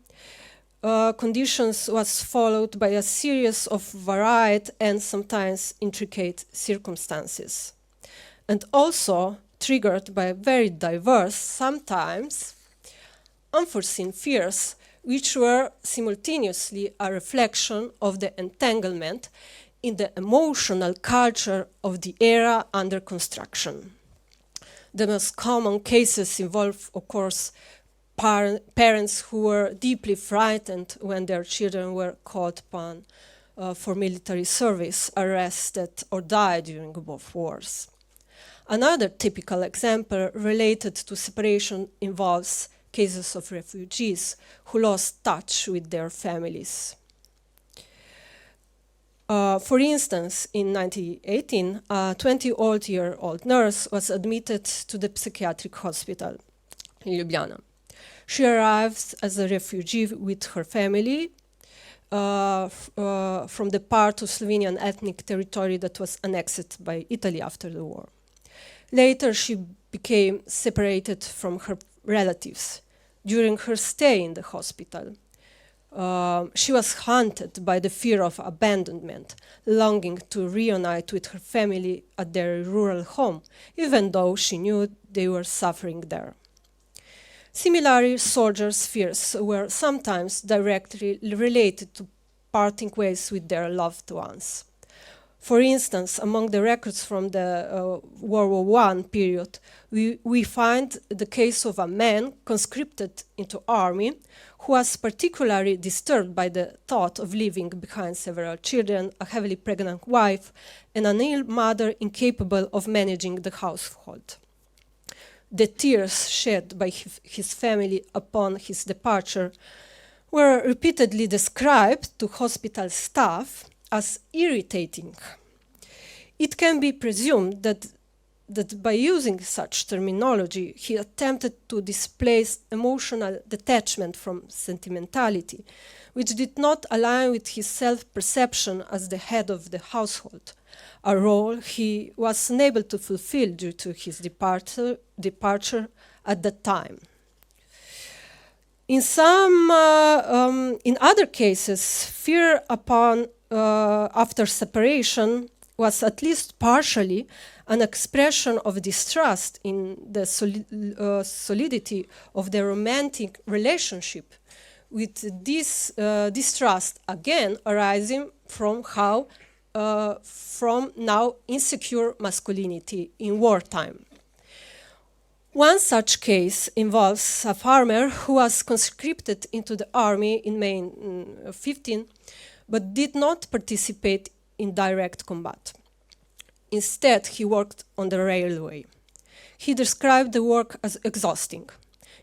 conditions, was followed by a series of varied and sometimes intricate circumstances, and also triggered by very diverse, sometimes unforeseen fears, which were simultaneously a reflection of the entanglement in the emotional culture of the era under construction. The most common cases involve, of course, parents who were deeply frightened when their children were called upon for military service, arrested, or died during both wars. Another typical example related to separation involves cases of refugees who lost touch with their families. For instance, in 1918, a 20-year-old nurse was admitted to the psychiatric hospital in Ljubljana. She arrived as a refugee with her family from the part of Slovenian ethnic territory that was annexed by Italy after the war. Later, she became separated from her relatives. During her stay in the hospital, She was haunted by the fear of abandonment, longing to reunite with her family at their rural home, even though she knew they were suffering there. Similarly, soldiers' fears were sometimes directly related to parting ways with their loved ones. For instance, among the records from the World War I period, we find the case of a man conscripted into army who was particularly disturbed by the thought of leaving behind several children, a heavily pregnant wife, and an ill mother incapable of managing the household. The tears shed by his family upon his departure were repeatedly described to hospital staff as irritating. It can be presumed that by using such terminology, he attempted to displace emotional detachment from sentimentality, which did not align with his self-perception as the head of the household, a role he was unable to fulfill due to his departure at that time. In other cases, fear after separation was at least partially an expression of distrust in the solidity of the romantic relationship, with this distrust again arising from now insecure masculinity in wartime. One such case involves a farmer who was conscripted into the army in May 1915, but did not participate in direct combat. Instead, he worked on the railway. He described the work as exhausting.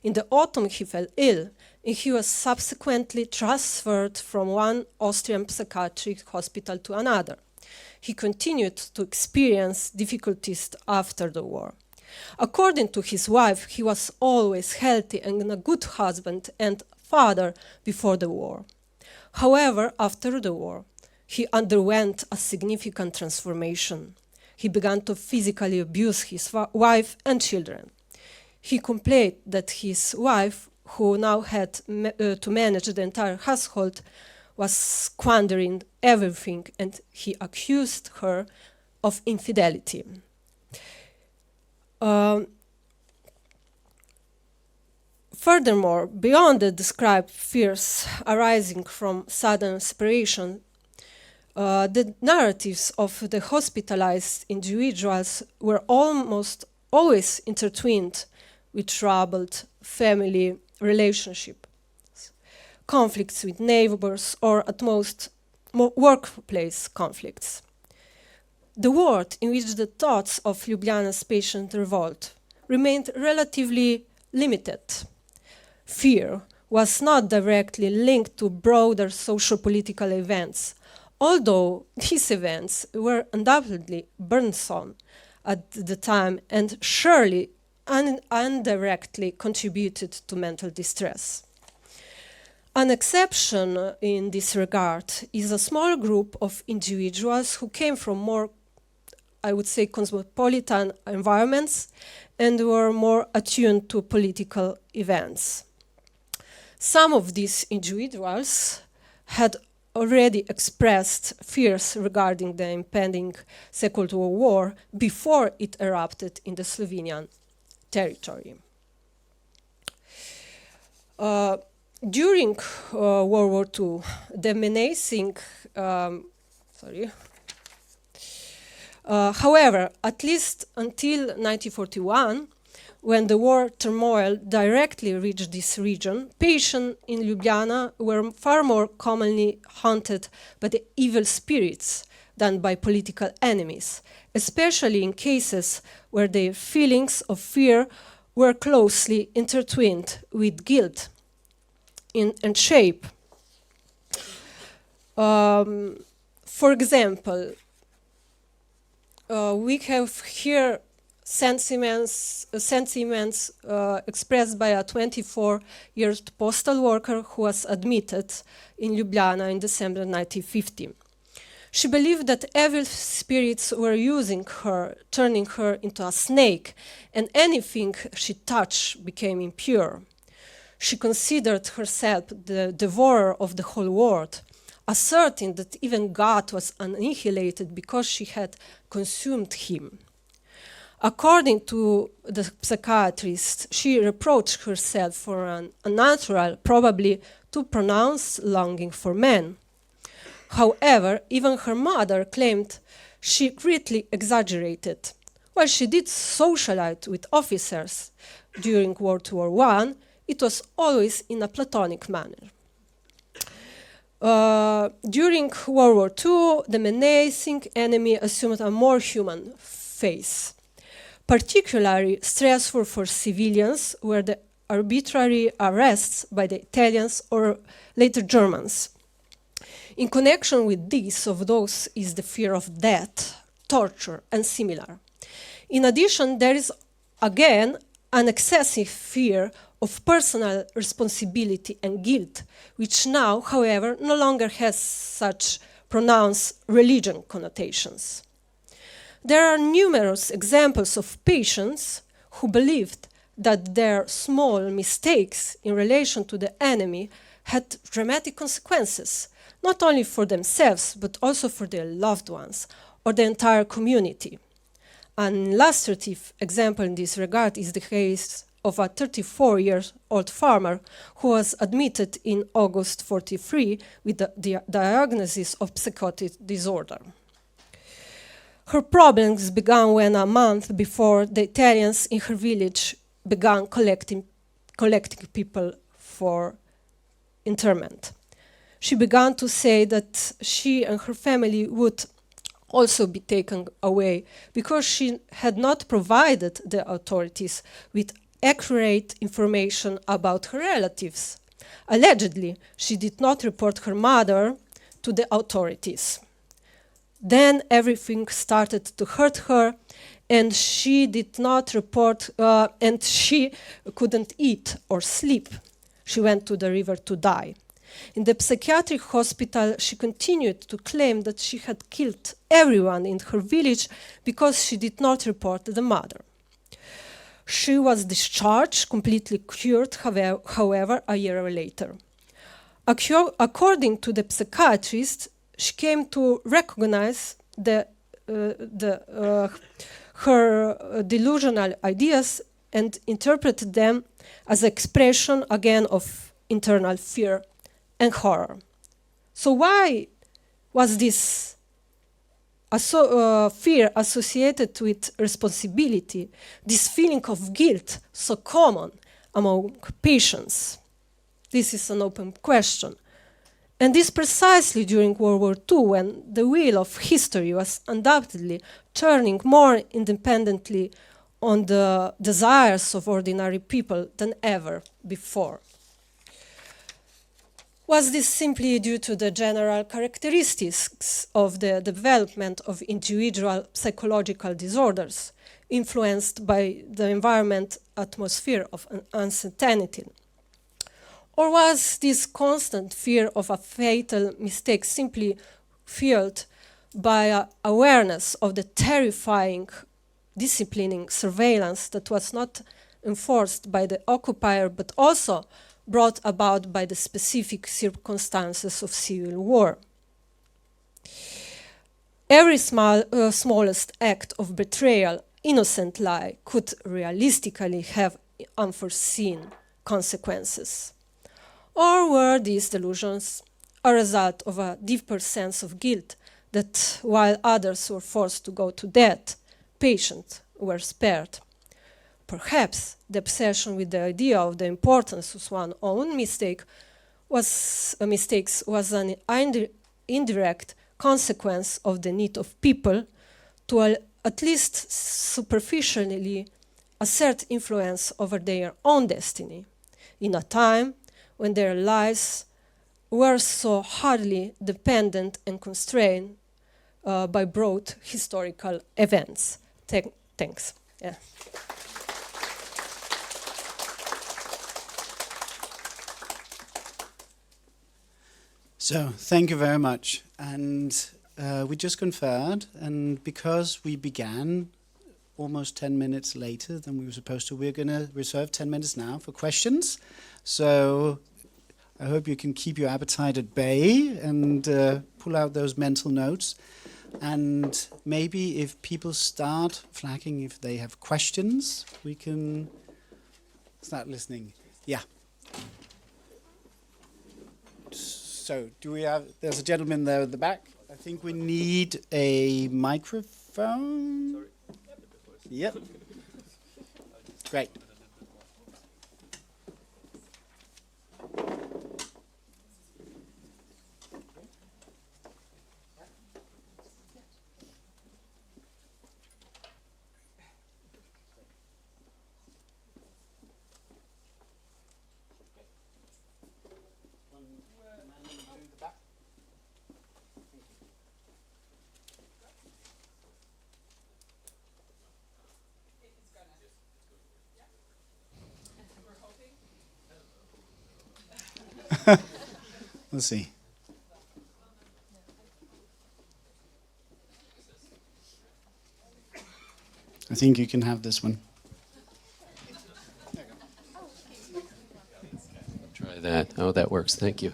In the autumn, he fell ill, and he was subsequently transferred from one Austrian psychiatric hospital to another. He continued to experience difficulties after the war. According to his wife, he was always healthy and a good husband and father before the war. However, after the war, he underwent a significant transformation. He began to physically abuse his wife and children. He complained that his wife, who now had to manage the entire household, was squandering everything, and he accused her of infidelity. Furthermore, beyond the described fears arising from sudden separation, the narratives of the hospitalized individuals were almost always intertwined with troubled family relationships, conflicts with neighbors, or at most workplace conflicts. The ward in which the thoughts of Ljubljana's patient revolt remained relatively limited. Fear was not directly linked to broader social-political events, although these events were undoubtedly burdensome at the time and surely indirectly contributed to mental distress. An exception in this regard is a small group of individuals who came from more, I would say, cosmopolitan environments and were more attuned to political events. Some of these individuals had already expressed fears regarding the impending Second World War before it erupted in the Slovenian territory. During World War II, the menacing, however, at least until 1941, when the war turmoil directly reached this region, patients in Ljubljana were far more commonly haunted by the evil spirits than by political enemies, especially in cases where their feelings of fear were closely intertwined with guilt and shape. For example, we have here sentiments expressed by a 24-year-old postal worker who was admitted in Ljubljana in December 1950. She believed that evil spirits were using her, turning her into a snake, and anything she touched became impure. She considered herself the devourer of the whole world, asserting that even God was annihilated because she had consumed him. According to the psychiatrist, she reproached herself for an unnatural, probably too pronounced longing for men. However, even her mother claimed she greatly exaggerated. While she did socialize with officers during World War I, it was always in a platonic manner. During World War II, the menacing enemy assumed a more human face. Particularly stressful for civilians were the arbitrary arrests by the Italians or later Germans. In connection with this of those is the fear of death, torture, and similar. In addition, there is again an excessive fear of personal responsibility and guilt, which now, however, no longer has such pronounced religion connotations. There are numerous examples of patients who believed that their small mistakes in relation to the enemy had dramatic consequences, not only for themselves, but also for their loved ones or the entire community. An illustrative example in this regard is the case of a 34-year-old farmer who was admitted in August 1943 with the diagnosis of psychotic disorder. Her problems began when a month before the Italians in her village began collecting people for interment. She began to say that she and her family would also be taken away because she had not provided the authorities with accurate information about her relatives. Allegedly, she did not report her mother to the authorities. Then everything started to hurt her, and she did not report, and she couldn't eat or sleep. She went to the river to die. In the psychiatric hospital, she continued to claim that she had killed everyone in her village because she did not report the mother. She was discharged, completely cured, however, a year later. According to the psychiatrist, she came to recognize her delusional ideas and interpreted them as expression again of internal fear and horror. So why was this fear associated with responsibility, this feeling of guilt, so common among patients? This is an open question. And this precisely during World War II, when the wheel of history was undoubtedly turning more independently on the desires of ordinary people than ever before. Was this simply due to the general characteristics of the development of individual psychological disorders, influenced by the environment atmosphere of uncertainty? Or was this constant fear of a fatal mistake simply fueled by awareness of the terrifying disciplining surveillance that was not enforced by the occupier but also brought about by the specific circumstances of civil war? Every smallest act of betrayal, innocent lie, could realistically have unforeseen consequences. Or were these delusions a result of a deeper sense of guilt that while others were forced to go to death, patients were spared? Perhaps the obsession with the idea of the importance of one's own mistakes was an indirect consequence of the need of people to at least superficially assert influence over their own destiny in a time when their lives were so hardly dependent and constrained by broad historical events. Thanks. Yeah.
So, thank you very much. And we just conferred, and because we began almost 10 minutes later than we were supposed to. We're going to reserve 10 minutes now for questions. So I hope you can keep your appetite at bay and pull out those mental notes. And maybe if people start flagging if they have questions, we can start listening. Yeah. So do we have, there's a gentleman there at the back. I think we need a microphone. Sorry. Yep. Great. Let's see. I think you can have this one.
Try that. Oh, that works. Thank you.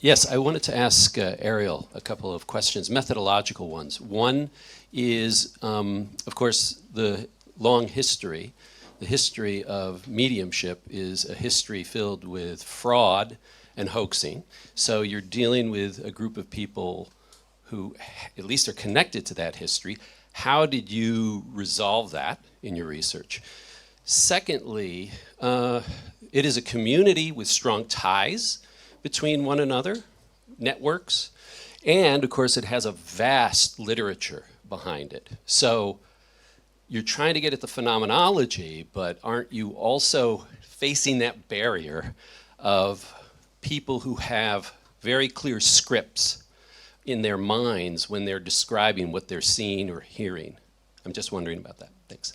Yes, I wanted to ask Ariel a couple of questions, methodological ones. One is, of course, the long history. The history of mediumship is a history filled with fraud and hoaxing. So you're dealing with a group of people who at least are connected to that history. How did you resolve that in your research? Secondly, it is a community with strong ties between one another, networks, and of course it has a vast literature behind it. So you're trying to get at the phenomenology, but aren't you also facing that barrier of people who have very clear scripts in their minds when they're describing what they're seeing or hearing? I'm just wondering about that. Thanks.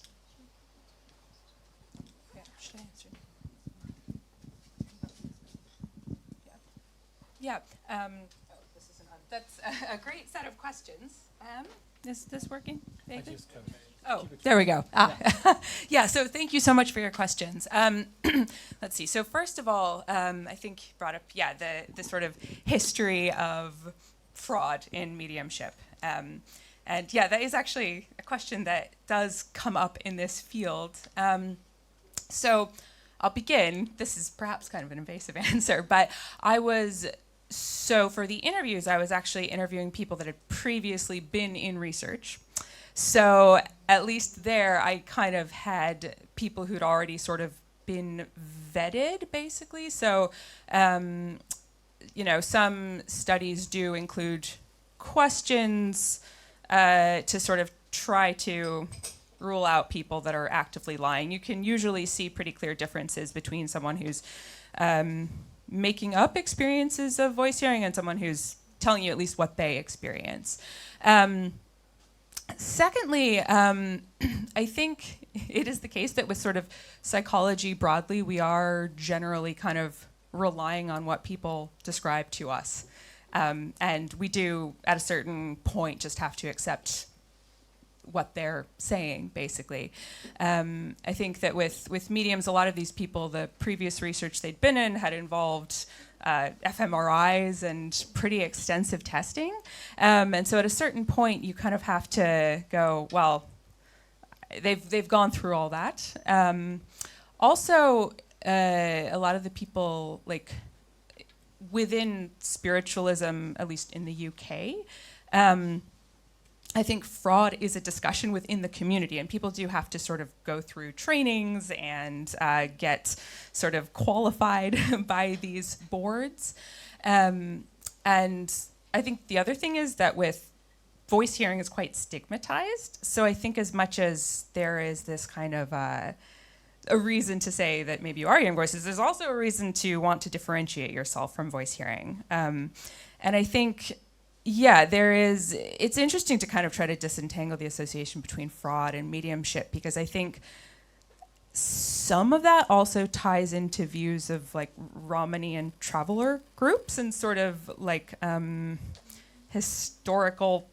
Yeah, should I answer? Yeah. This isn't on. That's a great set of questions. Is this working? Nathan? Oh, there we go. Yeah, so thank you so much for your questions. Let's see. So first of all, I think you brought up, the sort of history of fraud in mediumship. And yeah, that is actually a question that does come up in this field. So I'll begin. This is perhaps kind of an invasive answer, but for the interviews, I was actually interviewing people that had previously been in research. So at least there, I kind of had people who'd already sort of been vetted, basically. So, some studies do include questions to sort of try to rule out people that are actively lying. You can usually see pretty clear differences between someone who's making up experiences of voice hearing and someone who's telling you at least what they experience. Secondly, I think it is the case that with sort of psychology broadly, we are generally kind of relying on what people describe to us. And we do, at a certain point, just have to accept what they're saying, basically. I think that with mediums, a lot of these people, the previous research they'd been in had involved fMRIs and pretty extensive testing. And so at a certain point, you kind of have to go, well, they've gone through all that. Also, a lot of the people, like, within spiritualism, at least in the UK, I think fraud is a discussion within the community, and people do have to sort of go through trainings and get sort of qualified by these boards. And I think the other thing is that with voice hearing is quite stigmatized. So I think as much as there is this kind of a reason to say that maybe you are hearing voices, there's also a reason to want to differentiate yourself from voice hearing. And I think, yeah, it's interesting to kind of try to disentangle the association between fraud and mediumship, because I think some of that also ties into views of like Romani and traveler groups and sort of like historical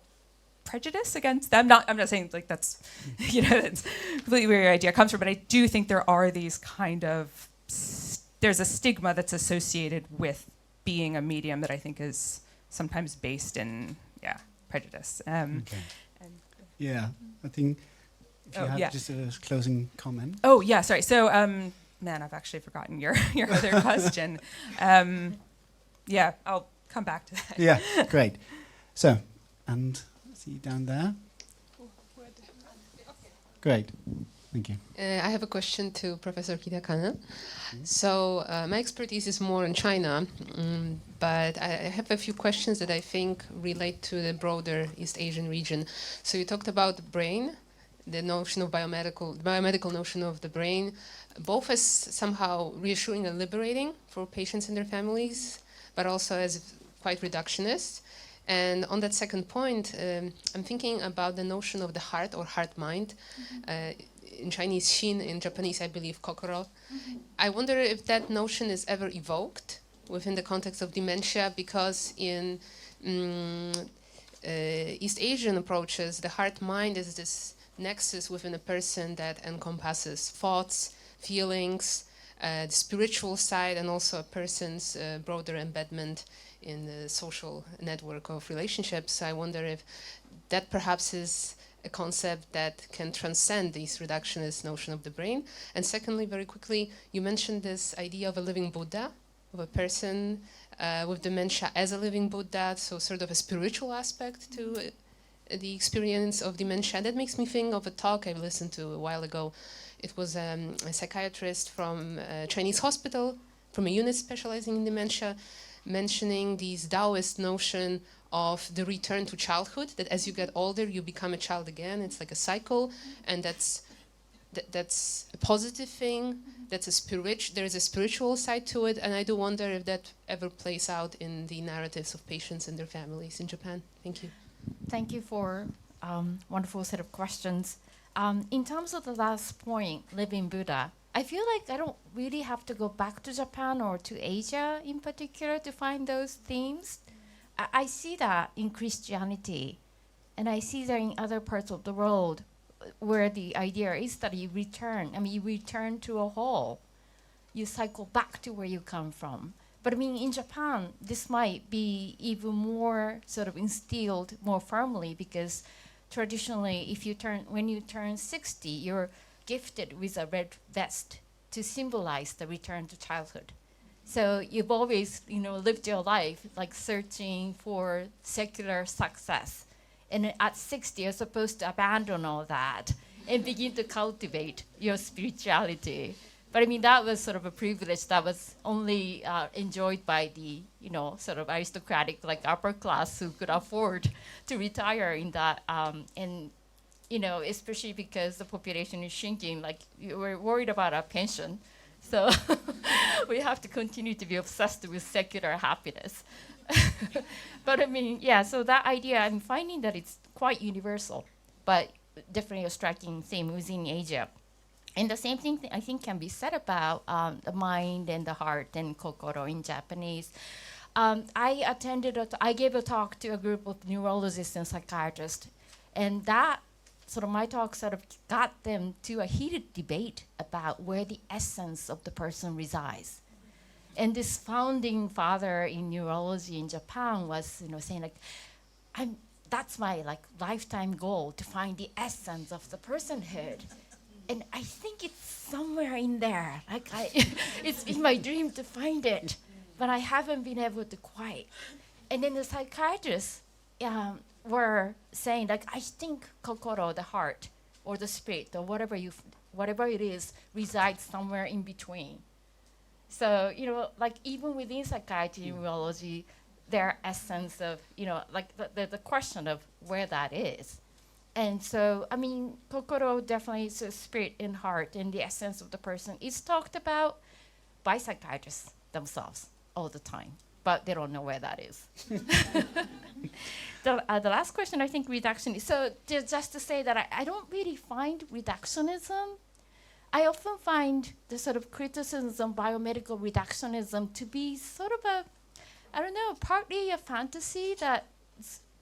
prejudice against them. I'm not saying like that's, that's completely where your idea comes from, but I do think there are these kind of, there's a stigma that's associated with being a medium that I think is sometimes based in, prejudice.
Okay. Yeah, I think if you have just a closing comment.
Oh, yeah, sorry. So, man, I've actually forgotten your other question. I'll come back to that.
Yeah, great. So, and see down there. Great, thank you.
I have a question to Professor Kitanaka. So my expertise is more in China, but I have a few questions that I think relate to the broader East Asian region. So you talked about the brain, the notion of biomedical notion of the brain, both as somehow reassuring and liberating for patients and their families, but also as quite reductionist. And on that second point, I'm thinking about the notion of the heart or heart-mind. In Chinese, Shin, in Japanese, I believe, kokoro. I wonder if that notion is ever evoked within the context of dementia, because in East Asian approaches, the heart-mind is this nexus within a person that encompasses thoughts, feelings, the spiritual side, and also a person's broader embedment in the social network of relationships. I wonder if that perhaps is a concept that can transcend this reductionist notion of the brain. And secondly, very quickly, you mentioned this idea of a living Buddha, of a person with dementia as a living Buddha, so sort of a spiritual aspect to the experience of dementia. That makes me think of a talk I listened to a while ago. It was a psychiatrist from a Chinese hospital, from a unit specializing in dementia, mentioning this Taoist notion of the return to childhood, that as you get older, you become a child again. It's like a cycle, and that's a positive thing. That's there is a spiritual side to it, and I do wonder if that ever plays out in the narratives of patients and their families in Japan. Thank you.
Thank you for wonderful set of questions. In terms of the last point, living Buddha, I feel like I don't really have to go back to Japan or to Asia in particular to find those themes. I see that in Christianity, and I see that in other parts of the world where the idea is that you return. You return to a whole. You cycle back to where you come from. But in Japan, this might be even more sort of instilled more firmly, because traditionally, when you turn 60, you're gifted with a red vest to symbolize the return to childhood. So you've always, lived your life like searching for secular success. And at 60, you're supposed to abandon all that and begin to cultivate your spirituality. But that was sort of a privilege that was only enjoyed by the, sort of aristocratic, like upper class who could afford to retire in that. Especially because the population is shrinking, like we're worried about our pension. So we have to continue to be obsessed with secular happiness. But so that idea, I'm finding that it's quite universal, but definitely a striking theme within Asia. And the same thing I think can be said about the mind and the heart and kokoro in Japanese. I gave a talk to a group of neurologists and psychiatrists, and that my talk sort of got them to a heated debate about where the essence of the person resides. And this founding father in neurology in Japan was, saying that's my lifetime goal, to find the essence of the personhood. And I think it's somewhere in there. It's in my dream to find it, but I haven't been able to quite. And then the psychiatrists were saying, I think kokoro, the heart, or the spirit, or whatever it is, resides somewhere in between. So, even within psychiatry and neurology, there are essence of, the question of where that is. And so, kokoro definitely is a spirit and heart, and the essence of the person is talked about by psychiatrists themselves all the time, but they don't know where that is. The last question, I think, reductionism. So just to say that I don't really find reductionism. I often find the sort of criticism, biomedical reductionism, to be sort of partly a fantasy that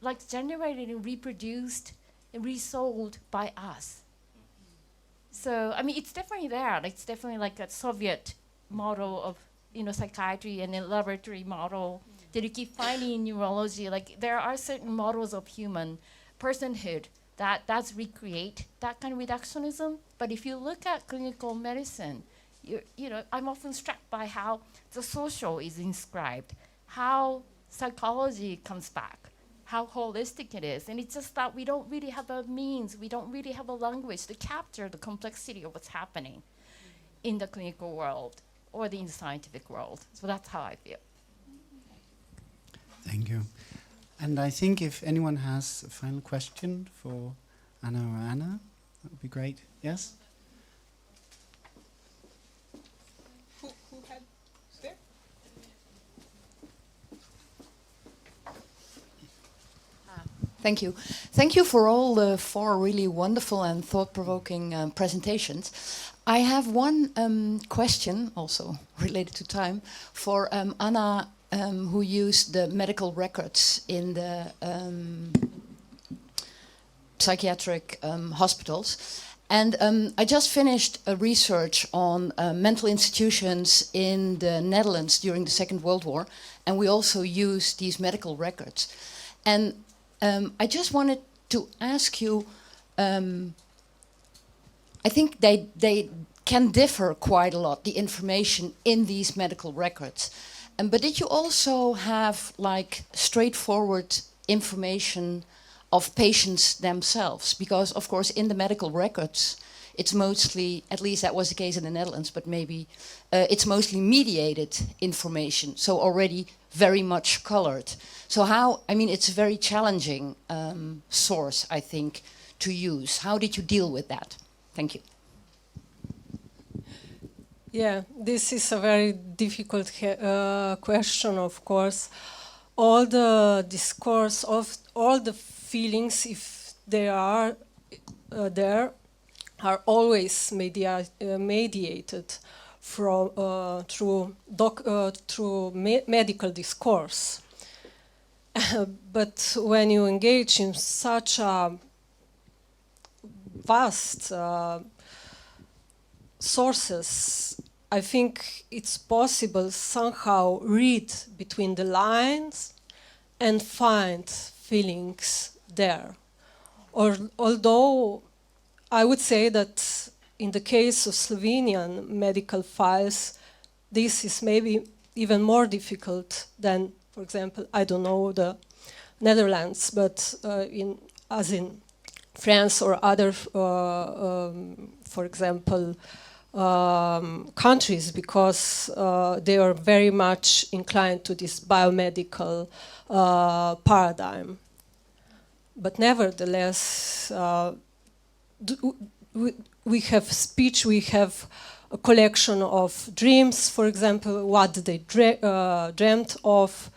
like generated and reproduced and resold by us. So, I mean, it's definitely there. Like, it's definitely like a Soviet model of, psychiatry and a laboratory model that you keep finding in neurology. Like, there are certain models of human personhood that does recreate that kind of reductionism. But if you look at clinical medicine, I'm often struck by how the social is inscribed, how psychology comes back, how holistic it is. And it's just that we don't really have a means, we don't really have a language to capture the complexity of what's happening in the clinical world or in the scientific world. So that's how I feel.
Thank you. And I think if anyone has a final question for Anna or Anna, that would be great. Yes?
Who had there?
Thank you. Thank you for all the 4 really wonderful and thought-provoking presentations. I have one question, also related to time, for Anna, who used the medical records in the psychiatric hospitals. And I just finished a research on mental institutions in the Netherlands during the Second World War, and we also used these medical records. And I just wanted to ask you, I think they can differ quite a lot, the information in these medical records. But did you also have like straightforward information of patients themselves? Because of course in the medical records, it's mostly, at least that was the case in the Netherlands, but maybe it's mostly mediated information, so already very much colored. So how, I mean, it's a very challenging source, I think, to use. How did you deal with that? Thank you.
Yeah, this is a very difficult question, of course. All the discourse of all the feelings, if they are there, are always mediated from through medical discourse. But when you engage in such a vast sources, I think it's possible somehow read between the lines and find feelings there. Although I would say that in the case of Slovenian medical files, this is maybe even more difficult than, for example, I don't know, the Netherlands, but as in France or other, for example, countries, because they are very much inclined to this biomedical paradigm. But nevertheless, we have speech, we have a collection of dreams, for example, what they dreamt of,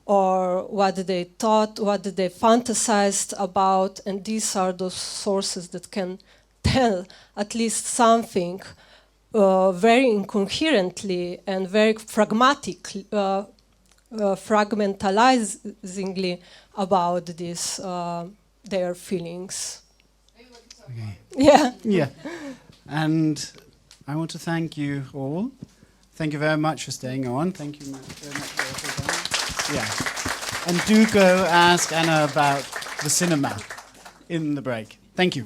or what they thought, what they fantasized about, and these are those sources that can tell at least something very incoherently and very fragmentalizingly about this, their feelings.
Okay.
Yeah.
Yeah. And I want to thank you all. Thank you very much for staying on. Thank you very much for your time. Yeah. And do go ask Anna about the cinema in the break. Thank you.